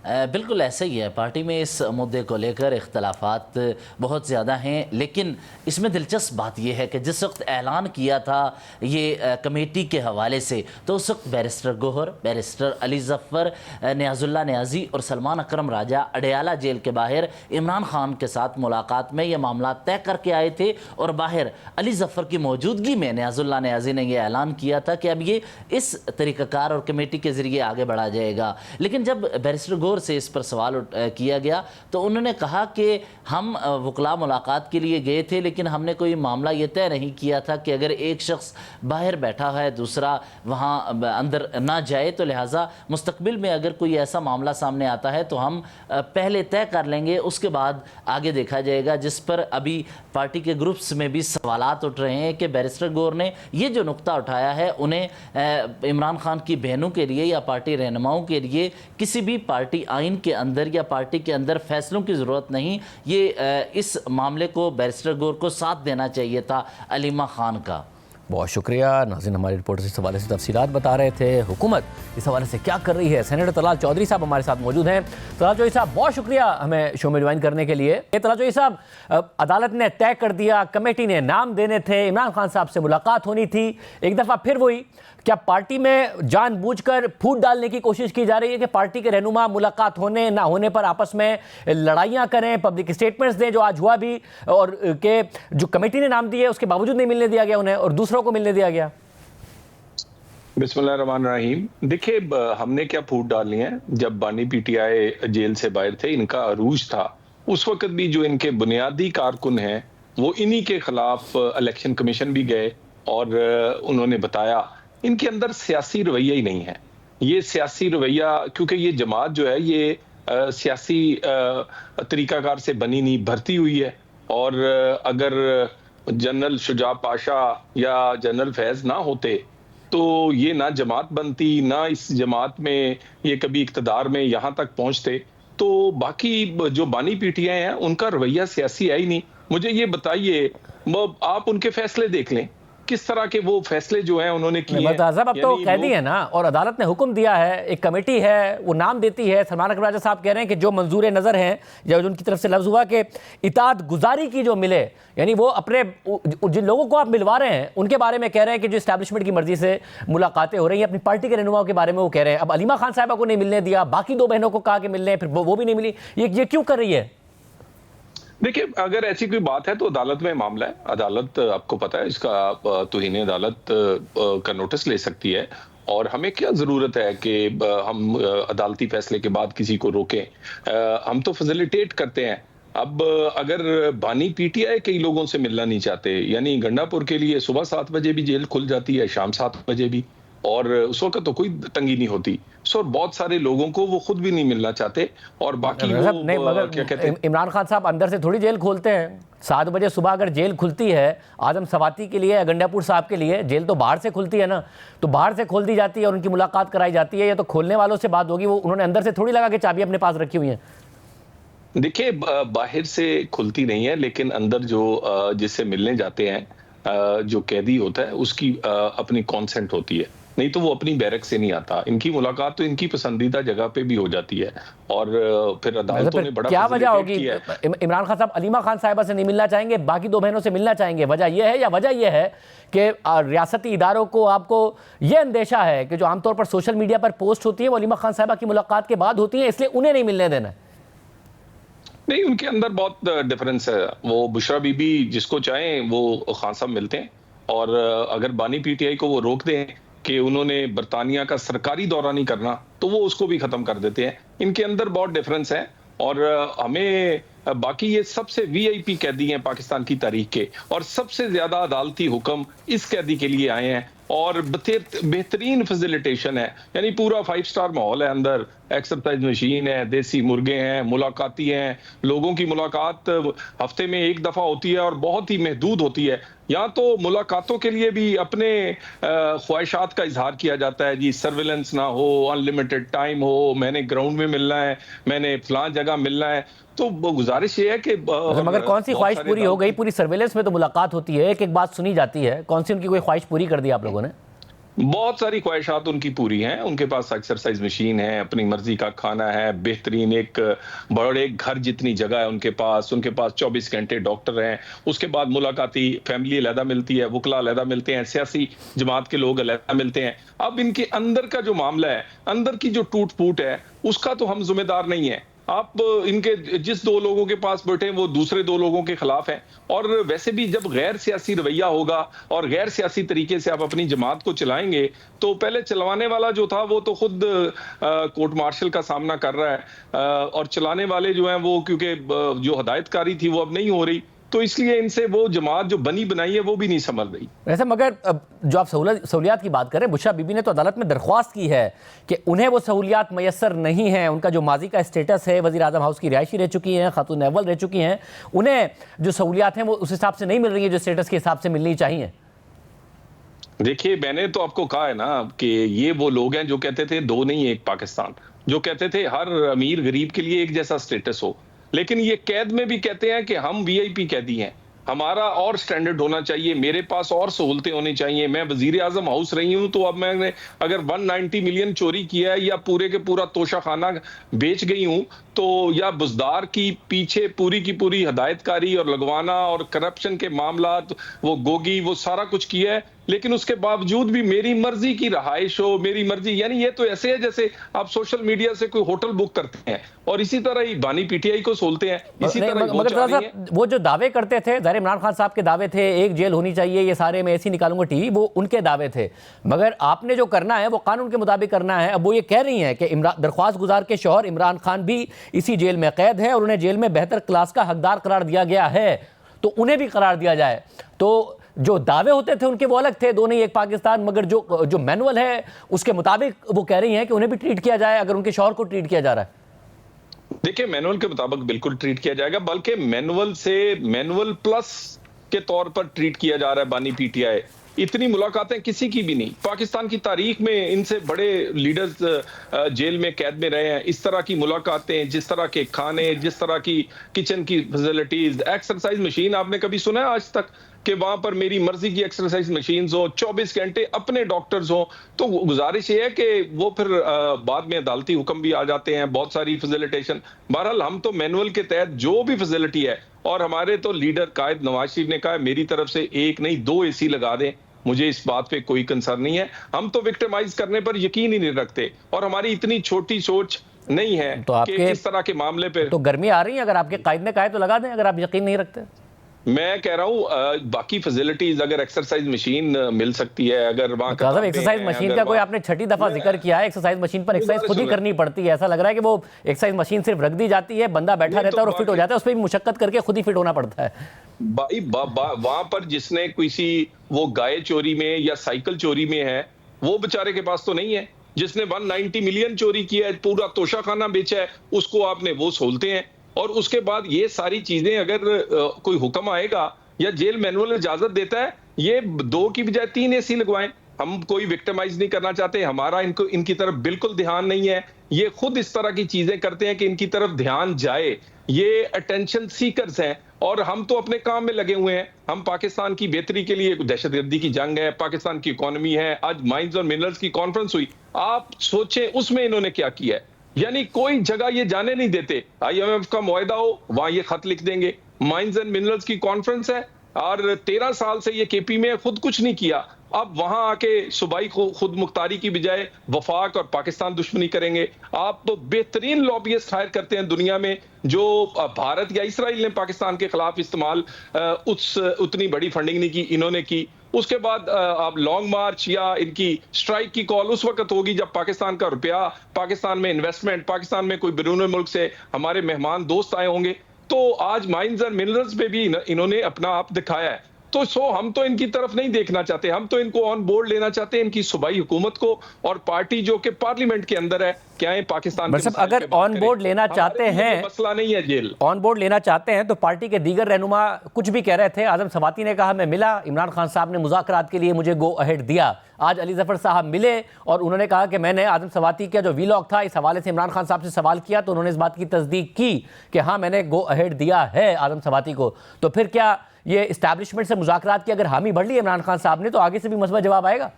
बिल्कुल ऐसे ही है। पार्टी में इस मुद्दे को लेकर इख्तलाफात बहुत ज़्यादा हैं, लेकिन इसमें दिलचस्प बात यह है कि जिस वक्त ऐलान किया था ये कमेटी के हवाले से, तो उस वक्त बैरिस्टर गोहर, बैरिस्टर अली ज़फ़र, नियाज़ुल्लाह नियाज़ी और सलमान अकरम राजा अडयाला जेल के बाहर इमरान खान के साथ मुलाकात में ये मामला तय करके आए थे। और बाहर अली ज़फ़र की मौजूदगी में नियाज़ुल्लाह नियाज़ी ने यह ऐलान किया था कि अब ये इस तरीक़ाकार और कमेटी के ज़रिए आगे बढ़ा जाएगा। लेकिन जब बैरिस्टर से इस पर सवाल किया गया तो उन्होंने कहा कि हम वकला मुलाकात के लिए गए थे, लेकिन हमने कोई मामला ये तय नहीं किया था कि अगर एक शख्स बाहर बैठा है दूसरा वहाँ अंदर ना जाए, तो लिहाजा मुस्तकबिल में अगर कोई ऐसा मामला सामने आता है तो हम पहले तय कर लेंगे, उसके बाद आगे देखा जाएगा। जिस पर अभी पार्टी के ग्रुप्स में भी सवालात उठ रहे हैं कि बैरिस्टर गोहर ने ये जो नुक्ता उठाया है, उन्हें इमरान खान की बहनों के लिए या पार्टी रहनुमाओं के लिए किसी भी पार्टी आइन के अंदर या पार्टी के अंदर फैसलों की ज़रूरत नहीं। ये इस मामले को बैरिस्टर गोहर को साथ देना चाहिए था अलीमा खान का। बहुत शुक्रिया नाज़रीन, हमारे रिपोर्टर इस हवाले से तफसीलात बता रहे थे। हुकूमत इस हवाले से क्या कर रही है, सेनेटर तलाल चौधरी साहब हमारे साथ मौजूद हैं। तलाल चौधरी साहब बहुत शुक्रिया हमें शो में ज्वाइन करने के लिए। तलाल चौधरी साहब, अदालत ने तय कर दिया, कमेटी ने नाम देने थे, इमरान खान साहब से मुलाकात होनी थी, एक दफ़ा फिर वही, क्या पार्टी में जानबूझकर फूट डालने की कोशिश की जा रही है कि पार्टी के रहनुमा मुलाकात होने ना होने पर आपस में लड़ाइयाँ करें, पब्लिक स्टेटमेंट्स दें, जो आज हुआ भी, और के जो कमेटी ने नाम दिए उसके बावजूद नहीं मिलने दिया गया उन्हें और दूसरों को मिलने दिया गया? बिस्मिल्लाहिर्रहमानिर्रहीम। देखिए, हमने क्या फूट डालनी है। जब बानी पीटीआई जेल से बाहर थे, इनका अरूज था, उस वक्त भी जो इनके बुनियादी कारकुन हैं वो इन्हीं के खिलाफ इलेक्शन कमीशन भी गए और उन्होंने बताया इनके अंदर सियासी रवैया ही नहीं है। ये सियासी रवैया, क्योंकि ये जमात जो है ये सियासी तरीकाकार से बनी नहीं, भर्ती हुई है। और अगर जनरल शुजा पाशा या जनरल फैज ना होते तो ये ना जमात बनती, ना इस जमात में ये कभी इक्तदार में यहाँ तक पहुँचते। तो बाकी जो बानी पीटीआई हैं उनका रवैया सियासी है ही नहीं। मुझे ये बताइए, आप उनके फैसले देख लें, किस तरह के वो फैसले जो हैं उन्होंने किए हैं। साहब अब तो यानी कैदी है ना, और अदालत ने हुक्म दिया है, एक कमेटी है वो नाम देती है। सलमान अकबर राजा साहब कह रहे हैं कि जो मंजूर नज़र हैं, जब उनकी तरफ से लफ्ज़ हुआ कि इताअत गुजारी की जो मिले, यानी वो अपने जिन लोगों को आप मिलवा रहे हैं उनके बारे में कह रहे हैं कि जो इस्टेब्लिशमेंट की मर्जी से मुलाकातें हो रही हैं, अपनी पार्टी के रहनुमाओं के बारे में वो कह रहे हैं। अब अलीमा खान साहिबा को नहीं मिलने दिया, बाकी 2 बहनों को कहा कि मिलने, फिर वो भी नहीं मिली। ये क्यों कर रही है? देखिए, अगर ऐसी कोई बात है तो अदालत में मामला है। अदालत, आपको पता है, इसका तौहीन अदालत का नोटिस ले सकती है, और हमें क्या जरूरत है कि हम अदालती फैसले के बाद किसी को रोकें। हम तो फैसिलिटेट करते हैं। अब अगर बानी पीटीआई कई लोगों से मिलना नहीं चाहते, यानी गंडापुर के लिए सुबह 7 बजे भी जेल खुल जाती है, शाम 7 बजे भी, और उस वक्त तो कोई तंगी नहीं होती। सो बहुत सारे लोगों को वो खुद भी नहीं मिलना चाहते, और बाकी वो नहीं, मगर क्या कहते हैं, इमरान खान साहब अंदर से थोड़ी जेल खोलते हैं। 7 बजे सुबह अगर जेल खुलती है आजम सवाती के लिए या गंडापुर साहब के लिए, जेल तो बाहर से खुलती है ना, तो बाहर से खोल दी जाती है और उनकी मुलाकात कराई जाती है। या तो खोलने वालों से बात होगी, वो उन्होंने अंदर से थोड़ी लगा के चाबी अपने पास रखी हुई है। देखिए, बाहर से खुलती नहीं है, लेकिन अंदर जो जिससे मिलने जाते हैं, जो कैदी होता है, उसकी अपनी कॉन्सेंट होती है, नहीं तो वो अपनी बैरक से नहीं आता। इनकी मुलाकात तो इनकी पसंदीदा जगह पे भी हो जाती है, और फिर अदालतों ने बड़ा क्या वजह होगी? किया है। इमरान खान साहब अलीमा खान साहिबा से नहीं मिलना चाहेंगे, बाकी 2 बहनों से मिलना चाहेंगे, वजह यह है? या वजह यह है कि रियासती इदारों को आपको यह अंदेशा है कि जो आमतौर पर सोशल मीडिया पर पोस्ट होती है वो अलीमा खान साहिबा की मुलाकात के बाद होती है, इसलिए उन्हें नहीं मिलने देना है? नहीं, उनके अंदर बहुत डिफरेंस है। वो बुशरा बीबी जिसको चाहें वो खान साहब मिलते हैं, और अगर बानी पीटीआई को वो रोक दें कि उन्होंने बरतानिया का सरकारी दौरा नहीं करना, तो वो उसको भी खत्म कर देते हैं। इनके अंदर बहुत डिफरेंस है, और हमें बाकी ये सबसे वीआईपी कैदी हैं पाकिस्तान की तारीख के, और सबसे ज्यादा अदालती हुक्म इस कैदी के लिए आए हैं, और बेहतरीन फैसिलिटेशन है, यानी पूरा 5 स्टार माहौल है अंदर, एक्सरसाइज मशीन है, देसी मुर्गे हैं, मुलाकाती हैं, लोगों की मुलाकात हफ्ते में 1 दफा होती है और बहुत ही महदूद होती है। यहाँ तो मुलाकातों के लिए भी अपने ख्वाहिशात का इजहार किया जाता है, जी सर्विलेंस ना हो, अनलिमिटेड टाइम हो, मैंने ग्राउंड में मिलना है, मैंने फलां जगह मिलना है। तो गुजारिश ये है कि मगर कौन सी ख्वाहिश पूरी हो गई? पूरी सर्वेलेंस में तो मुलाकात होती है, एक बात सुनी जाती है, कौन सी उनकी कोई ख्वाहिश पूरी कर दी आप लोगों ने? बहुत सारी ख्वाहिशात उनकी पूरी हैं। उनके पास एक्सरसाइज मशीन है, अपनी मर्जी का खाना है, बेहतरीन एक बड़े घर जितनी जगह है उनके पास 24 घंटे डॉक्टर हैं। उसके बाद मुलाकाती फैमिली अलहदा मिलती है, वकला अलहदा मिलते हैं, सियासी जमात के लोग अलहदा मिलते हैं। अब इनके अंदर का जो मामला है, अंदर की जो टूट फूट है, उसका तो हम जिम्मेदार नहीं है। आप इनके जिस 2 लोगों के पास बैठे वो दूसरे 2 लोगों के खिलाफ हैं, और वैसे भी जब गैर सियासी रवैया होगा और गैर सियासी तरीके से आप अपनी जमात को चलाएंगे, तो पहले चलवाने वाला जो था वो तो खुद कोर्ट मार्शल का सामना कर रहा है, और चलाने वाले जो हैं वो, क्योंकि जो हदायतकारी थी वो अब नहीं हो रही, तो इसलिए इनसे वो जमात जो बनी बनाई है वो भी नहीं संभल रही। वैसे मगर जो आप सहूलियात की बात करें, बुशरा बीबी ने तो अदालत में दरख्वास्त की है कि उन्हें वो सहूलियात मैसर नहीं हैं। उनका जो माजी का स्टेटस है, वज़ीर आज़म हाउस की रिहायशी रह चुकी हैं, खातून अव्वल रह चुकी हैं, उन्हें जो सहूलियात हैं वो उस हिसाब से नहीं मिल रही है जो स्टेटस के हिसाब से मिलनी चाहिए। देखिए, मैंने तो आपको कहा है ना कि ये वो लोग हैं जो कहते थे 2 नहीं 1 पाकिस्तान, जो कहते थे हर अमीर गरीब के लिए एक जैसा स्टेटस हो, लेकिन ये कैद में भी कहते हैं कि हम वीआईपी कैदी हैं, हमारा और स्टैंडर्ड होना चाहिए, मेरे पास और सहूलतें होनी चाहिए। मैं वजीर आजम हाउस रही हूं, तो अब मैंने अगर 190 मिलियन चोरी किया है, या पूरे के पूरा तोशा खाना बेच गई हूं, तो या बुजदार की पीछे पूरी की पूरी हदायतकारी और लगवाना और करप्शन के मामला, वो गोगी, वो सारा कुछ किया है, लेकिन उसके बावजूद भी मेरी मर्जी की रहाइश हो, मेरी मर्जी, यानी ये तो ऐसे है जैसे आप सोशल मीडिया से कोई होटल बुक करते हैं, और इसी तरह ही बानी पीटीआई को सोलते हैं, इसी तरह मगर वो जो दावे करते थे, ज़ाहिर इमरान खान साहब के दावे थे, एक जेल होनी चाहिए, ये सारे मैं ऐसे निकालूंगा टीवी, वो उनके दावे थे। मगर आपने जो करना है वो कानून के मुताबिक करना है। अब वो ये कह रही हैं कि दरख्वास्त गुजार के शौहर इमरान खान भी इसी जेल में कैद है, और उन्हें जेल में बेहतर क्लास का हकदार करार दिया गया है, तो उन्हें भी करार दिया जाए। तो जो दावे होते थे उनके वो अलग थे, 2 नहीं 1 पाकिस्तान, मगर जो मैनुअल है उसके मुताबिक वो कह रही हैं कि उन्हें भी ट्रीट किया जाए, अगर उनके शौहर को ट्रीट किया जा रहा है। देखिए, मैनुअल के मुताबिक बिल्कुल ट्रीट किया जाएगा, बल्कि मैनुअल प्लस के तौर पर ट्रीट किया जा रहा है बानी पीटीआई। इतनी मुलाकातें किसी की भी नहीं। पाकिस्तान की तारीख में इनसे बड़े लीडर्स जेल में कैद में रहे हैं। इस तरह की मुलाकातें, जिस तरह के खाने, जिस तरह की किचन की फैसिलिटीज, एक्सरसाइज मशीन आपने कभी सुना है आज तक कि वहां पर मेरी मर्जी की एक्सरसाइज मशीन्स हो, 24 घंटे अपने डॉक्टर्स हो? तो गुजारिश ये है कि वो फिर बाद में अदालती हुक्म भी आ जाते हैं, बहुत सारी फैसिलिटेशन। बहरहाल हम तो मैनुअल के तहत जो भी फैसिलिटी है, और हमारे तो लीडर कायद नवाज शरीफ ने कहा मेरी तरफ से 1 नहीं 2 एसी लगा दें, मुझे इस बात पे कोई कंसर्न नहीं है। हम तो विक्टिमाइज करने पर यकीन ही नहीं रखते, और हमारी इतनी छोटी सोच नहीं है तो कि इस तरह के मामले पे तो गर्मी आ रही है। अगर आपके कायद ने कहा है तो लगा दें, अगर आप यकीन नहीं रखते। मैं कह रहा हूँ बाकी फैसिलिटीज, अगर एक्सरसाइज मशीन मिल सकती है, अगर वहाँ एक्सरसाइज मशीन का कोई आपने छठी दफा जिक्र किया है। एक्सरसाइज मशीन पर एक्सरसाइज खुद ही करनी पड़ती है। ऐसा लग रहा है कि वो एक्सरसाइज मशीन सिर्फ रख दी जाती है, बंदा बैठा रहता है और फिट हो जाता है। उस पर भी मुशक्कत करके खुद ही फिट होना पड़ता है। भाई वहां पर जिसने किसी वो गाय चोरी में या साइकिल चोरी में है, वो बेचारे के पास तो नहीं है। जिसने 190 मिलियन चोरी किया है, पूरा तोशाखाना बेचा है, उसको आपने वो सोलते हैं। और उसके बाद ये सारी चीजें अगर कोई हुक्म आएगा या जेल मैनुअल इजाजत देता है, ये 2 की बजाय 3 एसी लगवाएं। हम कोई विक्टिमाइज नहीं करना चाहते, हमारा इनकी तरफ बिल्कुल ध्यान नहीं है। ये खुद इस तरह की चीजें करते हैं कि इनकी तरफ ध्यान जाए। ये अटेंशन सीकर्स हैं, और हम तो अपने काम में लगे हुए हैं। हम पाकिस्तान की बेहतरी के लिए, दहशतगर्दी की जंग है, पाकिस्तान की इकोनॉमी है। आज माइंस और मिनरल्स की कॉन्फ्रेंस हुई, आप सोचें उसमें इन्होंने क्या किया है। यानी कोई जगह ये जाने नहीं देते। IMF का मुआहदा हो, वहां ये खत लिख देंगे। माइंस एंड मिनरल्स की कॉन्फ्रेंस है, और 13 साल से ये KP में खुद कुछ नहीं किया। अब वहां आके सूबाई को खुद मुख्तारी की बजाय वफाक और पाकिस्तान दुश्मनी करेंगे। आप तो बेहतरीन लॉबियस्ट हायर करते हैं दुनिया में, जो भारत या इसराइल ने पाकिस्तान के खिलाफ इस्तेमाल उतनी बड़ी फंडिंग नहीं की, इन्होंने की। उसके बाद आप लॉन्ग मार्च या इनकी स्ट्राइक की कॉल उस वक्त होगी जब पाकिस्तान का रुपया, पाकिस्तान में इन्वेस्टमेंट, पाकिस्तान में कोई बैरून मुल्क से हमारे मेहमान दोस्त आए होंगे। तो आज माइंस एंड मिनरल्स पे भी इन्होंने अपना आप दिखाया है। तो हम तो इनकी तरफ नहीं देखना चाहते, हम तो इनको ऑन बोर्ड लेना चाहते हैं, इनकी सूबाई हुकूमत को और पार्टी जो कि पार्लियामेंट के अंदर है। क्या है पाकिस्तान के अगर ऑन बोर्ड लेना चाहते हैं, मसला नहीं है जेल, ऑन बोर्ड लेना चाहते हैं तो पार्टी के दीगर रहनुमा कुछ भी कह रहे थे। आजम सवाती ने कहा मैं मिला, इमरान खान साहब ने मुज़ाकरात के लिए मुझे गो अहेड दिया। आज अली जफर साहब मिले और उन्होंने कहा कि मैंने आजम सवाती का जो वीलॉग था इस हवाले से इमरान खान साहब से सवाल किया तो उन्होंने इस बात की तस्दीक की कि हाँ मैंने गो अहेड दिया है आजम सवाती को। तो फिर क्या ये इस्टेब्लिशमेंट से मुज़ाकरात की अगर हामी बढ़ ली इमरान खान साहब ने तो आगे से भी मसबत जवाब आएगा?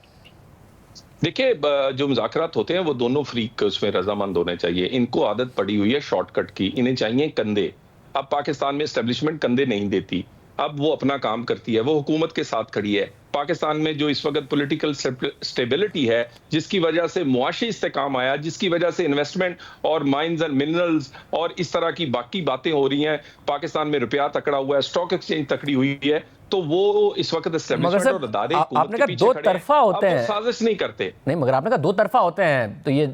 देखिए, जो मुज़ाकरात होते हैं वो दोनों फ्रीक उसमें रजामंद होने चाहिए। इनको आदत पड़ी हुई है शॉर्टकट की, इन्हें चाहिए कंधे। अब पाकिस्तान में एस्टेब्लिशमेंट कंधे नहीं देती, अब वो अपना काम करती है, वो हुकूमत के साथ खड़ी है। पाकिस्तान में जो इस वक्त पॉलिटिकल स्टेबिलिटी है, जिसकी वजह से मुआशी इस्तेकाम आया, जिसकी वजह से इन्वेस्टमेंट और माइंस एंड मिनरल्स और इस तरह की बाकी बातें हो रही हैं, पाकिस्तान में रुपया तकड़ा हुआ है, स्टॉक एक्सचेंज तकड़ी हुई है, तो वो इस वक्त एस्टेब्लिशमेंट और अदारे आपने कहा दो तरफा होते हैं, साजिश नहीं करते। नहीं, मगर आपने कहा दो तरफा होते हैं। तो ये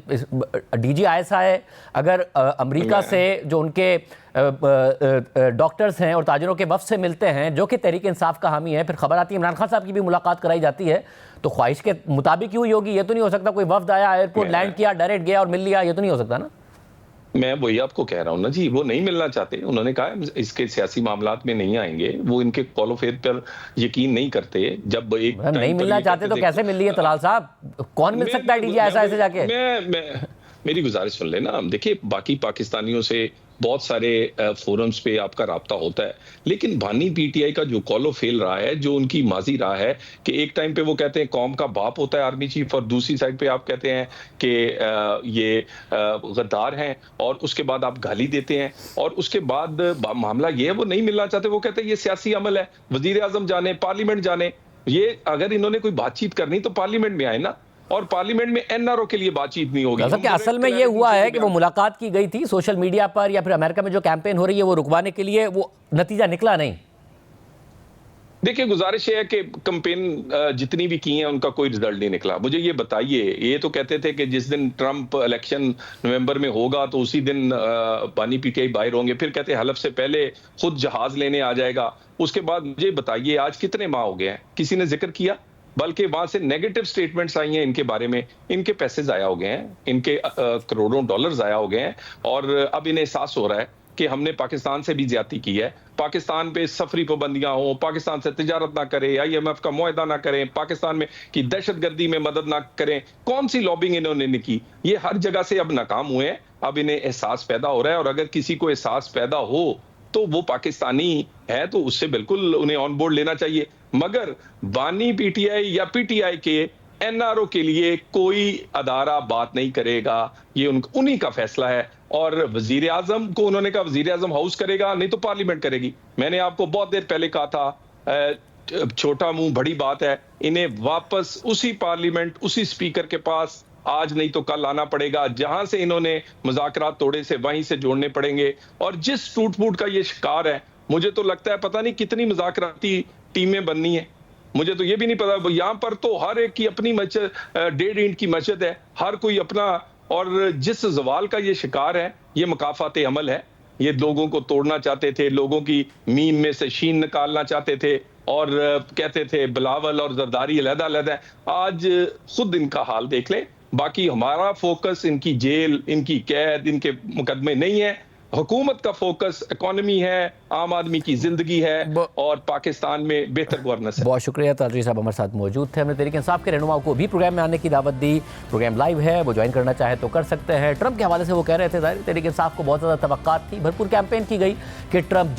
DG ISI अगर अमेरिका से जो उनके डॉक्टर्स हैं और ताजिरों के वफ्द से मिलते हैं जो कि तहरीक इंसाफ का हामी है, फिर खबर आती है इमरान खान साहब की भी मुलाकात कराई जाती है, तो ख्वाहिश के मुताबिक ही हुई होगी। ये तो नहीं हो सकता कोई वफ्द आया, एयरपोर्ट लैंड किया, डायरेक्ट गया और मिल लिया, ये तो नहीं हो सकता ना। मैं वही आपको कह रहा हूँ ना जी, वो नहीं मिलना चाहते। उन्होंने कहा इसके सियासी मामलात में नहीं आएंगे, वो इनके कॉल ऑफ फेथ पर यकीन नहीं करते। जब एक नहीं मिलना चाहते तो कैसे मिल लिए तलाल साहब? कौन मिल सकता है DG ISI से जाके? मेरी गुजारिश सुन लेना। देखिए, बाकी पाकिस्तानियों से बहुत सारे फोरम्स पे आपका राब्ता होता है, लेकिन भानी PTI का जो कॉल ऑफ फेल रहा है, जो उनकी माजी रहा है कि एक टाइम पे वो कहते हैं कौम का बाप होता है आर्मी चीफ, और दूसरी साइड पे आप कहते हैं कि ये गद्दार हैं, और उसके बाद आप गाली देते हैं, और उसके बाद मामला ये है वो नहीं मिलना चाहते। वो कहते हैं ये सियासी अमल है, वजीर आजम जाने, पार्लियामेंट जाने। ये अगर इन्होंने कोई बातचीत करनी तो पार्लियामेंट में आए ना, और पार्लियामेंट में NRO के लिए बातचीत नहीं होगी। असल में ये हुआ है कि वो मुलाकात की गई थी सोशल मीडिया पर या फिर अमेरिका में जो कैंपेन हो रही है वो रुकवाने के लिए, वो नतीजा निकला नहीं। देखिए, गुजारिश है कि कैंपेन जितनी भी की हैं उनका कोई रिजल्ट नहीं निकला। मुझे ये बताइए, ये तो कहते थे कि जिस दिन ट्रंप इलेक्शन नवंबर में होगा तो उसी दिन बानी PTI बाहर होंगे, फिर कहते हलफ से पहले खुद जहाज लेने आ जाएगा। उसके बाद मुझे बताइए आज कितने माह हो गए हैं, किसी ने जिक्र किया? बल्कि वहां से नेगेटिव स्टेटमेंट्स आई हैं इनके बारे में। इनके पैसे जाया हो गए हैं, इनके करोड़ों डॉलर जाया हो गए हैं, और अब इन्हें एहसास हो रहा है कि हमने पाकिस्तान से भी ज्यादती की है, पाकिस्तान पे सफरी पाबंदियां हो, पाकिस्तान से तिजारत ना करें, IMF का मुआहदा ना करें, पाकिस्तान में की दहशतगर्दी में मदद ना करें, कौन सी लॉबिंग इन्होंने नहीं की। ये हर जगह से अब नाकाम हुए हैं। अब इन्हें एहसास पैदा हो रहा है, और अगर किसी को एहसास पैदा हो तो वो पाकिस्तानी है, तो उससे बिल्कुल उन्हें ऑन बोर्ड लेना चाहिए। मगर बानी PTI या PTI के NRO के लिए कोई अदारा बात नहीं करेगा, ये उन्हीं का फैसला है। और वजीर आजम को उन्होंने कहा वजीर आजम हाउस करेगा, नहीं तो पार्लियामेंट करेगी। मैंने आपको बहुत देर पहले कहा था छोटा मुंह बड़ी बात है, इन्हें वापस उसी पार्लियामेंट उसी स्पीकर के पास आज नहीं तो कल आना पड़ेगा, जहां से इन्होंने मुज़ाकरात तोड़े से वहीं से जोड़ने पड़ेंगे। और जिस टूट फूट का ये शिकार है, मुझे तो लगता है पता नहीं कितनी मुज़ाकराती टीमें बननी है, मुझे तो ये भी नहीं पता। यहाँ पर तो हर एक की अपनी मस्जिद, 1.5 इंच की मस्जिद है, हर कोई अपना। और जिस जवाल का ये शिकार है, ये मकाफात अमल है। ये लोगों को तोड़ना चाहते थे, लोगों की मीम में से शीन निकालना चाहते थे, और कहते थे बिलावल और जरदारी अलग-अलग है। आज खुद इनका हाल देख ले। बाकी हमारा फोकस इनकी जेल, इनकी कैद, इनके मुकदमे नहीं है। हुकूमत का फोकस इकोनॉमी है, आम आदमी की जिंदगी है, और पाकिस्तान में बेहतर गवर्नेंस है। बहुत शुक्रिया ताजरी साहब हमारे साथ मौजूद थे। हमने तहरीक इंसाफ के रहनुमाओं को भी प्रोग्राम में आने की दावत दी। प्रोग्राम लाइव है, वो ज्वाइन करना चाहे तो कर सकते हैं। ट्रंप के हवाले से वो कह रहे थे तहरीक इंसाफ को बहुत ज़्यादा तवक्कात थी, भरपूर कैंपेन की गई कि ट्रंप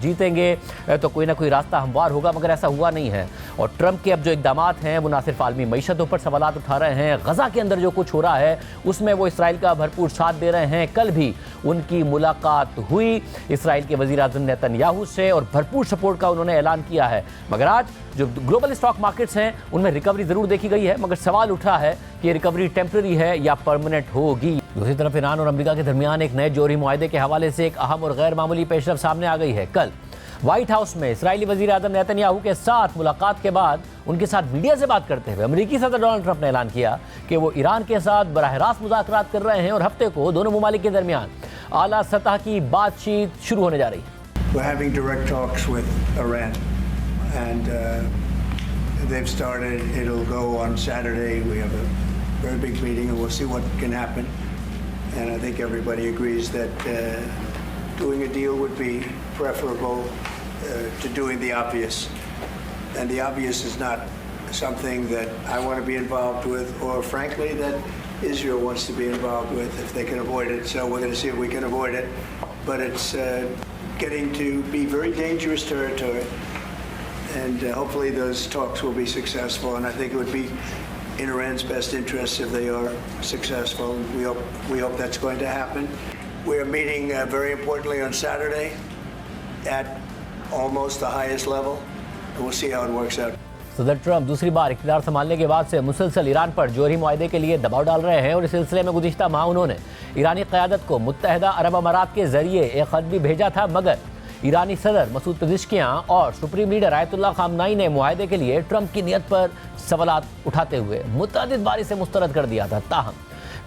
जीतेंगे तो कोई ना कोई रास्ता हमवार होगा, मगर ऐसा हुआ नहीं है। और ट्रंप के अब जो इकदाम हैं वो ना सिर्फ आलमी मईशतों पर सवालात उठा रहे हैं, गज़ा के अंदर जो कुछ हो रहा है उसमें वो इसराइल का भरपूर साथ दे रहे हैं। कल भी उनकी मुलाकात हुई इसराइल के वज़ीर आज़म नेतन्याहू से, और भरपूर सपोर्ट का उन्होंने ऐलान किया है। मगर आज जो ग्लोबल स्टॉक मार्केट्स हैं उनमें रिकवरी ज़रूर देखी गई है, मगर सवाल उठा है कि ये रिकवरी टेम्पररी है या परमानेंट होगी। दूसरी तरफ ईरान और अमेरिका के दरमियान एक नए जोहरी मुआहदे के हवाले से एक अहम और गैर मामूली पेशरफ सामने आ गई है। कल व्हाइट हाउस में इसराइली वज़ीर आज़म नेतन्याहू के साथ मुलाकात के बाद उनके साथ मीडिया से बात करते हुए अमेरिकी सदर डोनाल्ड ट्रंप ने ऐलान किया कि वो ईरान के साथ बराह रास्त मुज़ाकरात कर रहे हैं, और हफ्ते को दोनों ममालिक के दरमियान आला सतह की बातचीत शुरू होने जा रही है। We're having direct talks with Iran, and they've started. It'll go on Saturday. We have a very big meeting, and we'll see what can happen. And I think everybody agrees that doing a deal would be preferable to doing the obvious. And the obvious is not something that I want to be involved with, or frankly, that Israel wants to be involved with if they can avoid it. So we're going to see if we can avoid it. But it's getting to be very dangerous territory, and hopefully those talks will be successful. And I think it would be in Iran's best interest if they are successful. We hope that's going to happen. We are meeting very importantly on Saturday at almost the highest level, and we'll see how it works out. सदर Trump दूसरी बार इख्तियार संभालने के बाद से मुसलसल Iran पर जोहरी मुआहदे के लिए दबाव डाल रहे हैं, और इस सिलसिले में गुज़िश्ता माह उन्होंने ईरानी क़यादत को मुत्तहदा अरब अमारात के ज़रिए एक ख़त भी भेजा था। मगर ईरानी सदर मसूद पेज़ेश्कियान और सुप्रीम लीडर आयतुल्लाह ख़ामनाई ने मुआहदे के लिए ट्रंप की नीयत पर सवालात उठाते हुए मुतअद्दिद बार इसे मुस्तरद कर दिया था। ताहम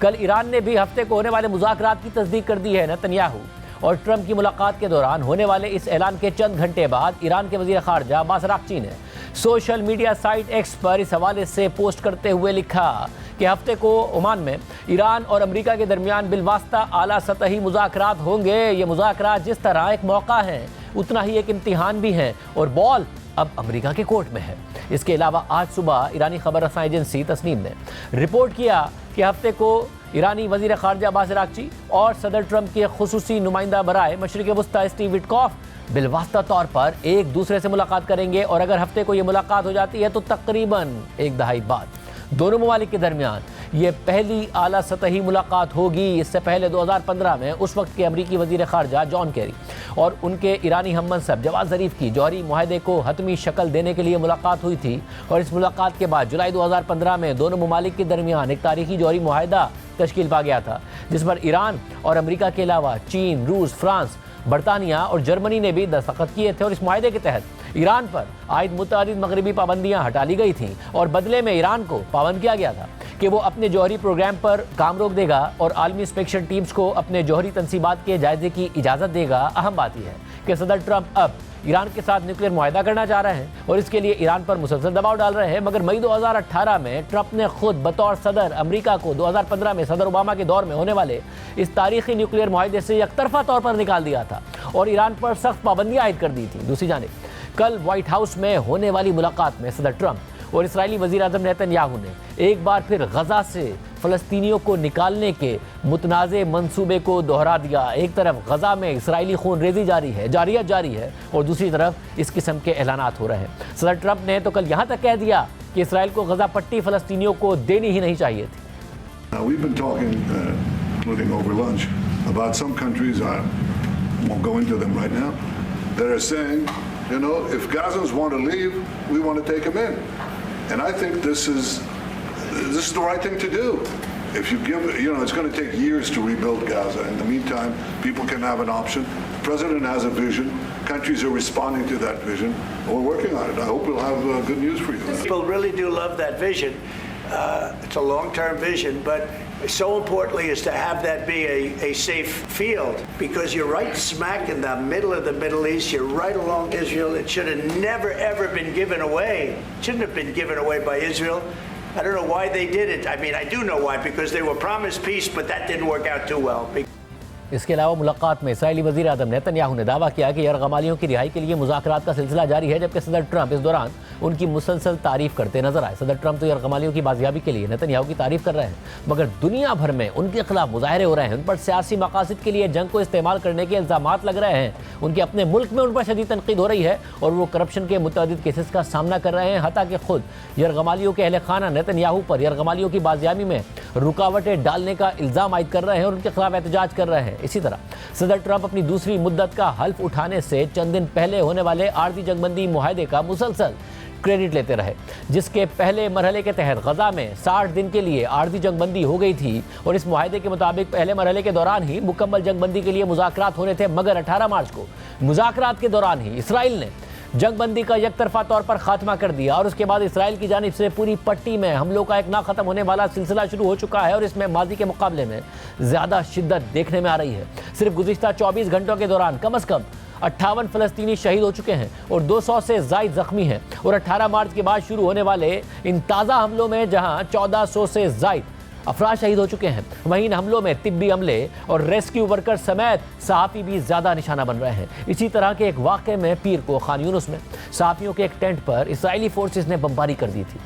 कल ईरान ने भी हफ्ते को होने वाले मुज़ाकरात की तस्दीक कर दी है। नेतन्याहू और ट्रंप की मुलाकात के दौरान होने वाले इस ऐलान के चंद घंटे बाद ईरान के वज़ीर ख़ारजा अब्बास अराग़ची ने सोशल मीडिया साइट एक्स पर इस हवाले से पोस्ट करते हुए लिखा कि हफ्ते को ओमान में ईरान और अमेरिका के दरमियान बिलवास्ता आला सतही मुज़ाकरात होंगे। ये मुज़ाकरात जिस तरह एक मौका है उतना ही एक इम्तिहान भी है, और बॉल अब अमेरिका के कोर्ट में है। इसके अलावा आज सुबह ईरानी खबर रसां एजेंसी तस्नीम ने रिपोर्ट किया कि हफ्ते को ईरानी वज़ीर ख़ारजा अब्बास अराग़ची और सदर ट्रंप के खुसूसी नुमाइंदा बराए मशरिक़ वस्ता स्टीव विटकॉफ बिलवास्ता तौर पर एक दूसरे से मुलाकात करेंगे, और अगर हफ्ते को ये मुलाकात हो जाती है तो तकरीबन एक दहाई बाद दोनों ममालिक के दरमियान ये पहली आला सतही मुलाकात होगी। इससे पहले 2015 में उस वक्त के अमरीकी वज़ीर ख़ारजा जॉन केरी और उनके ईरानी हममनसब जवाद ज़रीफ़ की जौहरी मुआहदे को हतमी शक्ल देने के लिए मुलाकात हुई थी, और इस मुलाकात के बाद जुलाई 2015 में दोनों ममालिक के दरमियान एक तारीखी जौहरी मुआहदा तश्कील पा गया था, जिस पर ईरान और अमेरिका के अलावा चीन, रूस, फ्रांस, बरतानिया और जर्मनी ने भी दस्तखत किए थे। और इस मुआहदे के तहत ईरान पर आयद मुतअद्दिद मगरबी पाबंदियां हटा ली गई थीं, और बदले में ईरान को पाबंद किया गया था कि वो अपने जौहरी प्रोग्राम पर काम रोक देगा और आलमी इंस्पेक्शन टीम्स को अपने जौहरी तनसीबात के जायजे की इजाज़त देगा। अहम बात यह है कि सदर ट्रंप अब ईरान के साथ न्यूक्लियर मुआहदा करना चाह रहे हैं और इसके लिए ईरान पर मुसलसल दबाव डाल रहे हैं। मगर मई 2018 में ट्रंप ने खुद बतौर सदर अमेरिका को 2015 में सदर ओबामा के दौर में होने वाले इस तारीखी न्यूक्लियर मुआहदे से एकतरफा तौर पर निकाल दिया था और ईरान पर सख्त पाबंदियां आयद कर दी थी। दूसरी जानिब कल व्हाइट हाउस में होने वाली मुलाकात में सदर ट्रंप और इसराइली वजीर आज़म नेतन्याहू ने एक बार फिर गजा से फ़लस्तीनियों को निकालने के मुतनाज़े मंसूबे को दोहरा दिया। एक तरफ गजा में इसराइली खून रेजी जारी है और दूसरी तरफ इस किस्म के ऐलानात हो रहे हैं। सदर ट्रंप ने तो कल यहाँ तक कह दिया कि इसराइल को गजा पट्टी फ़लस्तीनियों को देनी ही नहीं चाहिए थी। We've been talking, including over lunch, about some countries, I won't go into them right now, that are saying, you know, if Gazans want to leave, we want to take them in. And I think this is the right thing to do. If you give, you know, it's going to take years to rebuild Gaza. In the meantime, people can have an option. The president has a vision. Countries are responding to that vision. We're working on it. I hope we'll have good news for you. People really do love that vision. It's a long-term vision, but so importantly is to have that be a safe field, because you're right smack in the middle of the Middle East. You're right along Israel. It should have never, ever been given away. It shouldn't have been given away by Israel. I don't know why they did it. I mean, I do know why, because they were promised peace, but that didn't work out too well. इसके अलावा मुलाकात में Israeli वज़ीर आज़म Netanyahu ने दावा किया कि यरगमालियों की रिहाई के लिए मुज़ाकरात का सिलसिला जारी है, जबकि सदर ट्रंप इस दौरान उनकी मुसलसल तारीफ करते नजर आए। सदर ट्रंप तो यरगमालियों की बाजियाबी के लिए नेतन्याहू की तारीफ कर रहे हैं, मगर दुनिया भर में उनके खिलाफ मुजाहरे हो रहे हैं, उन पर सियासी मकासद के लिए जंग को इस्तेमाल करने के इल्ज़ामात लग रहे हैं। उनके अपने मुल्क में उन पर शदीद तनकीद हो रही है और वो करप्शन के मुतअद्दिद केसेस का सामना कर रहे हैं। हत्ता कि खुद यरगमालियों के अहले खाना नेतन्याहू पर यरगमालियों की बाजियाबी में रुकावटें डालने का इल्ज़ाम आयद कर रहे हैं और उनके खिलाफ एहतजाज कर रहे हैं। इसी तरह सदर ट्रंप अपनी दूसरी मुद्दत का हल्फ उठाने से चंद दिन पहले होने वाले आर्जी जंगबंदी मुआहदे का मुसलसल क्रेडिट लेते रहे, जिसके पहले मरहले के तहत गजा में 60 दिन के लिए आर्जी जंगबंदी हो गई थी और इस मुआहदे के मुताबिक पहले मरहले के दौरान ही मुकम्मल जंगबंदी के लिए मुज़ाकरात होने थे। मगर 18 मार्च को मुज़ाकरात के दौरान ही इसराइल ने जंगबंदी का एकतरफा तौर पर खात्मा कर दिया और उसके बाद इसराइल की जानिब से पूरी पट्टी में हमलों का एक ना ख़त्म होने वाला सिलसिला शुरू हो चुका है और इसमें माजी के मुकाबले में ज़्यादा शिद्दत देखने में आ रही है। सिर्फ गुज़िश्ता 24 घंटों के दौरान कम अज़ कम 58 फ़लस्तीनी शहीद हो चुके हैं और 200 से ज़ायद ज़ख्मी हैं और 18 मार्च के बाद शुरू होने वाले इन ताज़ा हमलों में जहां 1400 से ज़ायद अफराद शहीद हो चुके हैं, वहीं इन हमलों में तिब्बी अमले और रेस्क्यू वर्कर समेत सहाफ़ी भी ज़्यादा निशाना बन रहे हैं। इसी तरह के एक वाक़े में पीर को खान यूनुस में सहाफ़ियों के एक टेंट पर इसराइली फोर्सेस ने बमबारी कर दी थी,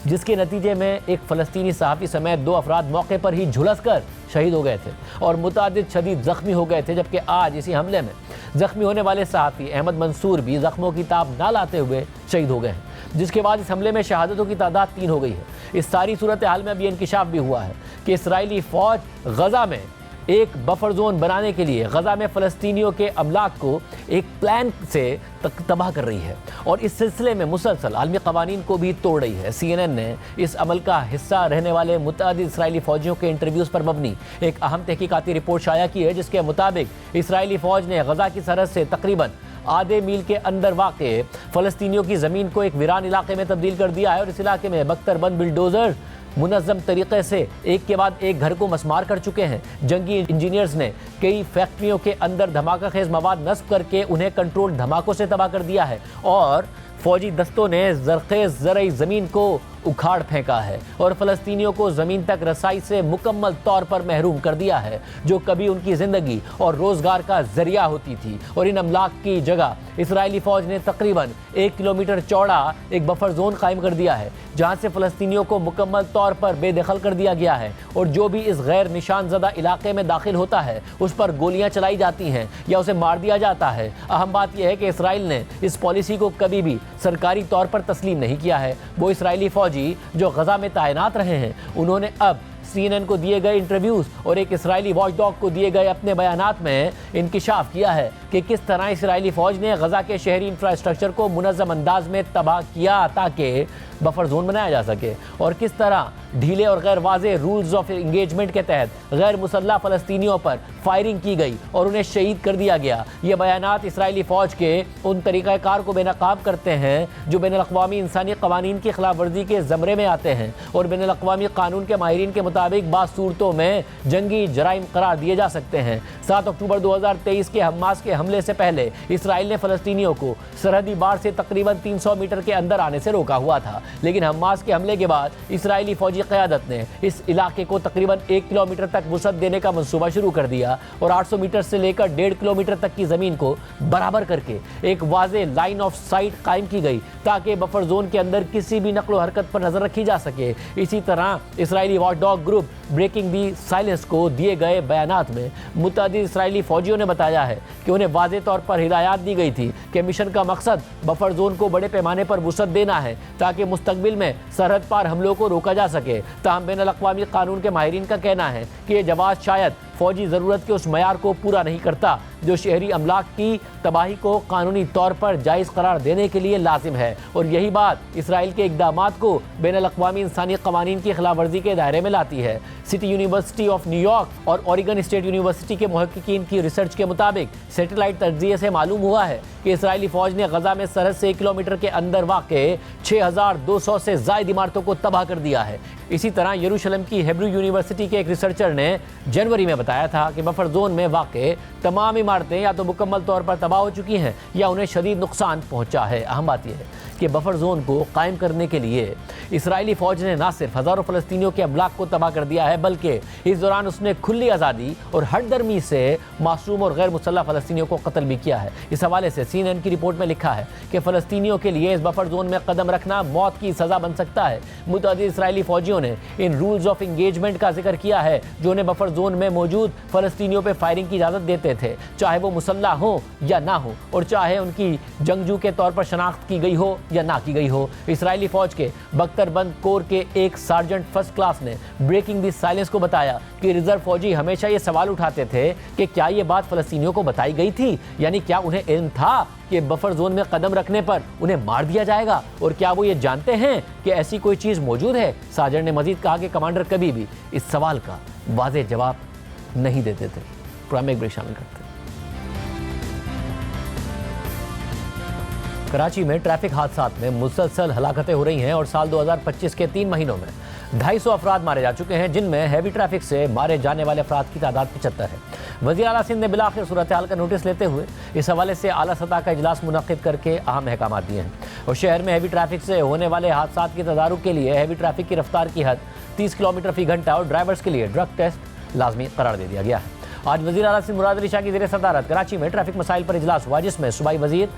जिसके नतीजे में एक फ़लस्तीनी सहाफ़ी समेत 2 अफराद मौके पर ही झुलस कर शहीद हो गए थे और मुतादिद शदीद ज़ख्मी हो गए थे। जबकि आज इसी हमले में ज़ख्मी होने वाले सहाफ़ी अहमद मंसूर भी ज़ख्मों की ताब ना लाते हुए शहीद हो गए हैं, जिसके बाद इस हमले में शहादतों की तादाद 3 हो गई है। इस सारी सूरत हाल में अब ये इंकिशाफ भी हुआ है कि इसराइली फ़ौज गजा में एक बफर जोन बनाने के लिए गजा में फ़लस्तीनियों के अमलाक को एक प्लान से तबाह कर रही है और इस सिलसिले में मुसलसल आलमी क़वानीन को भी तोड़ रही है। CNN ने इस अमल का हिस्सा रहने वाले मुतअद्दिद इसराइली फ़ौजियों के इंटरव्यूज़ पर मबनी एक अहम तहकीकाती रिपोर्ट शाया की है, जिसके मुताबिक इसराइली फ़ौज ने गजा की सरहद से तकरीबन आधे मील के अंदर वाक़े फ़लस्तीनियों की ज़मीन को एक वीरान इलाके में तब्दील कर दिया है और इस इलाके में बख्तरबंद बिल्डोज़र मुनज़्ज़म तरीक़े से एक के बाद एक घर को मस्मार कर चुके हैं। जंगी इंजीनियर्स ने कई फैक्ट्रियों के अंदर धमाका खेज़ मवाद नस्ब करके उन्हें कंट्रोल धमाकों से तबाह कर दिया है और फ़ौजी दस्तों ने ज़रख़ेज़ ज़रई ज़मीन को उखाड़ फेंका है और फ़लस्तीनियों को ज़मीन तक रसाई से मुकम्मल तौर पर महरूम कर दिया है, जो कभी उनकी ज़िंदगी और रोज़गार का ज़रिया होती थी। और इन अमलाक की जगह इसराइली फ़ौज ने तकरीबन 1 किलोमीटर चौड़ा एक बफर जोन कायम कर दिया है, जहाँ से फ़लस्तीनियों को मुकम्मल तौर पर बेदखल कर दिया गया है और जो भी इस गैर निशान ज़दा इलाके में दाखिल होता है उस पर गोलियाँ चलाई जाती हैं या उसे मार दिया जाता है। अहम बात यह है कि इसराइल ने इस पॉलिसी को कभी भी सरकारी तौर पर तस्लीम नहीं किया है। वो इसराइली फ़ौजी जो गजा में तैनात रहे हैं, उन्होंने अब CNN को दिए गए इंटरव्यूज़ और एक इसराइली वॉचडॉग को दिए गए अपने बयानात में इंकिशाफ किया है कि किस तरह इसराइली फ़ौज ने गजा के शहरी इंफ्रास्ट्रक्चर को मुनज़्ज़म अंदाज में तबाह किया ताकि बफर जोन बनाया जा सके और किस तरह ढीले और गैर वाज़े रूल्स ऑफ इंगेजमेंट के तहत गैर मुसल्लह फ़लस्तीनियों पर फायरिंग की गई और उन्हें शहीद कर दिया गया। ये बयानात इसराइली फ़ौज के उन तरीक़ाकार को बेनकाब करते हैं जो बैनुल-अक़वामी इंसानी क़वानीन की खिलाफ वर्जी के ज़मरे में आते हैं और बैनुल-अक़वामी कानून के माहिरीन के मुताबिक बाज़ सूरतों में जंगी जराइम करार दिए जा सकते हैं। 7 अक्टूबर 2023 के हमास के हमले से पहले इसराइल ने फ़लस्तीनियों को सरहदी बाड़ से तकरीबन 300 मीटर के अंदर आने से रोका हुआ था, लेकिन हमास के हमले के बाद इसराइली फौजी क़यादत ने इस इलाके को तकरीबन 1 किलोमीटर तक वुसअत देने का मंसूबा शुरू कर दिया और 800 मीटर से लेकर 1.5 किलोमीटर तक की ज़मीन को बराबर करके एक वाज़े लाइन ऑफ साइट कायम की गई ताकि बफर जोन के अंदर किसी भी नकलो हरकत पर नज़र रखी जा सके। इसी तरह Israeli watchdog group breaking the silence को दिए गए बयानात में मुतअद्दिद इसराइली फौजियों ने बताया है कि उन्हें वाज़े तौर पर हिदायत दी गई थी कि मिशन का मकसद बफर जोन को बड़े पैमाने पर वुसअत देना है ताकि मुस्तकबिल में सरहद पार हमलों को रोका जा सके। ताहम बैनुल-अक़वामी कानून के माहिरीन का कहना है कि यह जवाब शायद फौजी ज़रूरत के उस मयार को पूरा नहीं करता जो शहरी अमलाक की तबाही को कानूनी तौर पर जायज़ करार देने के लिए लाजिम है, और यही बात इसराइल के इक़दामात को बैनुल-अक़वामी इंसानी क़वानीन की खिलाफ वर्जी के दायरे में लाती है। सिटी यूनिवर्सिटी ऑफ न्यूयॉर्क और ओरेगन स्टेट यूनिवर्सिटी के मुहक्किकीन की रिसर्च के मुताबिक सैटेलाइट तज्ज़िये से मालूम हुआ है कि इसराइली फ़ौज ने गज़ा में सरहद से 1 किलोमीटर के अंदर वाक़े 6200 से ज़ायद इमारतों को तबाह कर दिया है। इसी तरह यरूशलेम की हेब्रू यूनिवर्सिटी के एक रिसर्चर ने जनवरी में बताया था कि बफर जोन में वाक़े तमाम इमारतें या तो मुकम्मल तौर पर तबाह हो चुकी हैं या उन्हें शदीद नुकसान पहुंचा है। अहम बात यह है कि बफर जोन को कायम करने के लिए इसराइली फ़ौज ने न सिर्फ हज़ारों फ़लस्तीनियों के अमलाक को तबाह कर दिया है, बल्कि इस दौरान उसने खुली आज़ादी और हटदर्मी से मासूम और गैर मुसल्लह फ़लस्तीनियों को कत्ल भी किया है। इस हवाले से CNN की रिपोर्ट में लिखा है कि फ़लस्तीनियों के लिए इस बफर जोन में कदम रखना मौत की सज़ा बन सकता है। मुतअद्दिद इसराइली फ़ौजियों ने इन रूल्स ऑफ इंगेजमेंट का जिक्र किया है जो उन्हें बफर जोन में मौजूद फ़लस्तीनियों पर फायरिंग की इजाज़त देते थे, चाहे वो मुसल्लह हो या ना हो और चाहे उनकी जंगजू के तौर पर शनाख्त की गई हो या ना की गई हो। इसराइली फ़ौज के बख्तरबंद कोर के एक सार्जेंट फर्स्ट क्लास ने ब्रेकिंग दी साइलेंस को बताया कि रिजर्व फौजी हमेशा ये सवाल उठाते थे कि क्या ये बात फ़लस्तीनियों को बताई गई थी, यानी क्या उन्हें इल्म था कि बफर जोन में कदम रखने पर उन्हें मार दिया जाएगा, और क्या वो ये जानते हैं कि ऐसी कोई चीज़ मौजूद है। सार्जेंट ने मजीद कहा कि कमांडर कभी भी इस सवाल का वाज़ेह जवाब नहीं देते थे। प्रोग्राम एक ब्रेक शामिल करते हैं। कराची में ट्रैफिक हादसात में मुसलसल हलाकतें हो रही हैं और साल 2025 के 3 महीनों में 250 अफराद मारे जा चुके हैं, जिनमें हैवी ट्रैफिक से मारे जाने वाले अफराद की तादाद 75 है। वज़ीर आला सिंध ने बिलाखिर सूरत हाल का नोटिस लेते हुए इस हवाले से आला सतह का इजलास मुनक़िद करके अहम अहकाम दिए हैं और शहर में हैवी ट्रैफिक से होने वाले हादसात की तदारुक के लिए हैवी ट्रैफिक की रफ्तार की हद 30 किलोमीटर फ़ी घंटा और ड्राइवर्स के लिए ड्रग टेस्ट लाजमी करार दे दिया गया है। आज वज़ीर आला सिंध मुराद अली शाह की ज़ेर सदारत कराची में ट्रैफिक मसाइल पर इजलास हुआ, जिसमें सूबाई वज़ीर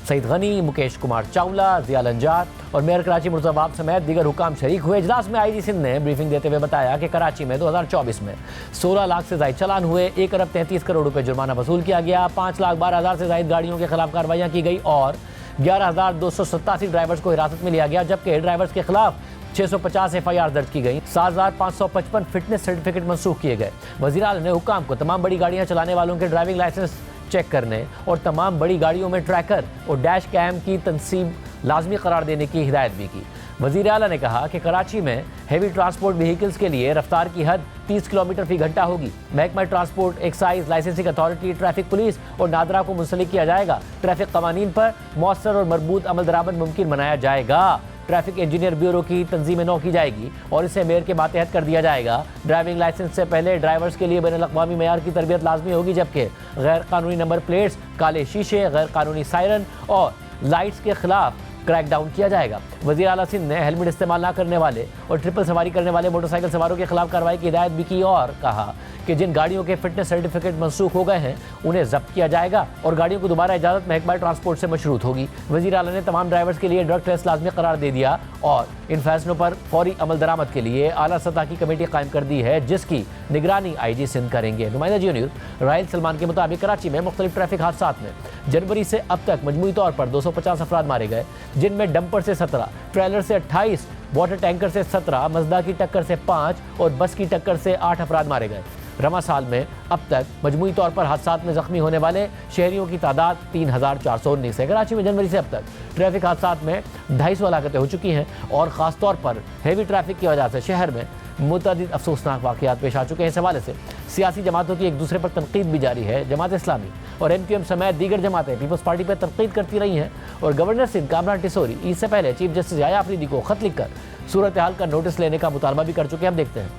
सईद गनी, मुकेश कुमार चावला, ज़िया लंजार और मेयर कराची मुर्तज़ा बाब समेत दीगर हुकाम शरीक हुए। इजलास में IG सिंध ने ब्रीफिंग देते हुए बताया कि कराची में 2024 में 16 लाख से ज़ायद चालान हुए, 1 अरब 33 करोड़ रुपए जुर्माना वसूल किया गया, 5,12,000 से ज़ायद गाड़ियों के खिलाफ कार्रवाइयाँ की गई और 11,287 ड्राइवर्स को हिरासत में लिया गया, जबकि ड्राइवर्स के खिलाफ 650 FIR दर्ज की गई, 7,555 फिटनेस सर्टिफिकेट मनसूख किए गए। वज़ीर आला ने हुकाम को तमाम बड़ी गाड़ियाँ चलाने वालों के ड्राइविंग लाइसेंस चेक करने और तमाम बड़ी गाड़ियों में ट्रैकर और डैश कैम की तनसीब लाजमी करार देने की हिदायत भी की। वज़ीर आला ने कहा कि कराची में हेवी ट्रांसपोर्ट व्हीकल्स के लिए रफ्तार की हद 30 किलोमीटर फ़ी घंटा होगी। महकमा transport, excise, licensing authority, traffic police और नादरा को मुंसलिक किया जाएगा। ट्रैफिक कवानीन पर मौसर और मरबूत अमल दरामद मुमकिन बनाया जाएगा। ट्रैफिक इंजीनियर ब्यूरो की तंजीम नौ की जाएगी और इसे मेयर के मातहत कर दिया जाएगा। ड्राइविंग लाइसेंस से पहले ड्राइवर्स के लिए बैनुल-अक़वामी मयार की तरबियत लाजमी होगी, जबकि गैर कानूनी नंबर प्लेट्स, काले शीशे, गैर कानूनी सायरन और लाइट्स के खिलाफ क्रैक डाउन किया जाएगा। वज़ीर आला सिंध ने हेलमेट इस्तेमाल न करने वाले और ट्रिपल सवारी करने वाले मोटरसाइकिल सवारों के खिलाफ कार्रवाई की हिदायत भी की और कहा कि जिन गाड़ियों के फिटनेस सर्टिफिकेट मनसूख हो गए हैं उन्हें जब्त किया जाएगा और गाड़ियों को दोबारा इजाज़त महकमा ट्रांसपोर्ट से मशरूत होगी। वज़ीर आला ने तमाम ड्राइवर्स के लिए ड्रग टेस्ट लाजमी करार दे दिया और इन फैसलों पर फौरी अमल दरामद के लिए आला सतह की कमेटी कायम कर दी है, जिसकी निगरानी IG सिंध करेंगे। नुमाइंदा जियो न्यूज़ राहिल सलमान के मुताबिक कराची में मुख्तलिफ ट्रैफिक हादसात में जनवरी से अब तक मजमूई तौर पर 250 अफराद मारे गए, जिनमें डंपर से 17, ट्रेलर से 28, वाटर टैंकर से 17, मजदा की टक्कर से 5 और बस की टक्कर से 8 अफराद मारे गए। रमा साल में अब तक मजमूई तौर पर हादसात में ज़ख्मी होने वाले शहरियों की तादाद 3,419 है। कराची में जनवरी से अब तक ट्रैफिक हादसात में 250 हलाकतें हो चुकी हैं और ख़ास तौर पर हेवी ट्रैफिक की वजह से शहर में मुतअद्दिद अफसोसनाक वाक़यात पेश आ चुके हैं। इस हवाले से सियासी जमातों की एक दूसरे पर तनकीद भी जारी है। जमात इस्लामी और MQM समेत दीगर जमातें पीपल्स पार्टी पर तनकीद करती रही हैं और गवर्नर सिंध कामरान टिसोरी ईद से पहले चीफ जस्टिस याया आफरीदी को ख़त लिखकर सूरत हाल का नोटिस लेने का मुतालबा भी कर चुके हैं। हम देखते हैं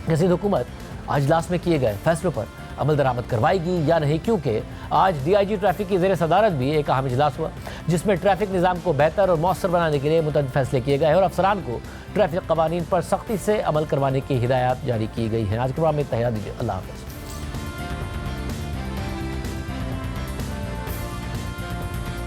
कि सिंध हुकूमत आज इजलास में किए गए फैसलों पर अमल दरामद करवाएगी या नहीं, क्योंकि आज DIG ट्रैफिक की ज़ेर सदारत भी एक अहम इजलास हुआ, जिसमें ट्रैफिक निज़ाम को बेहतर और मौसर बनाने के लिए मुतअद्दिद फैसले किए गए और अफसरान को ट्रैफिक कवानीन पर सख्ती से अमल करवाने की हिदायत जारी की गई है। आज के प्रोग्राम में इतना ही, दीजिए, अल्लाह हाफ़िज़।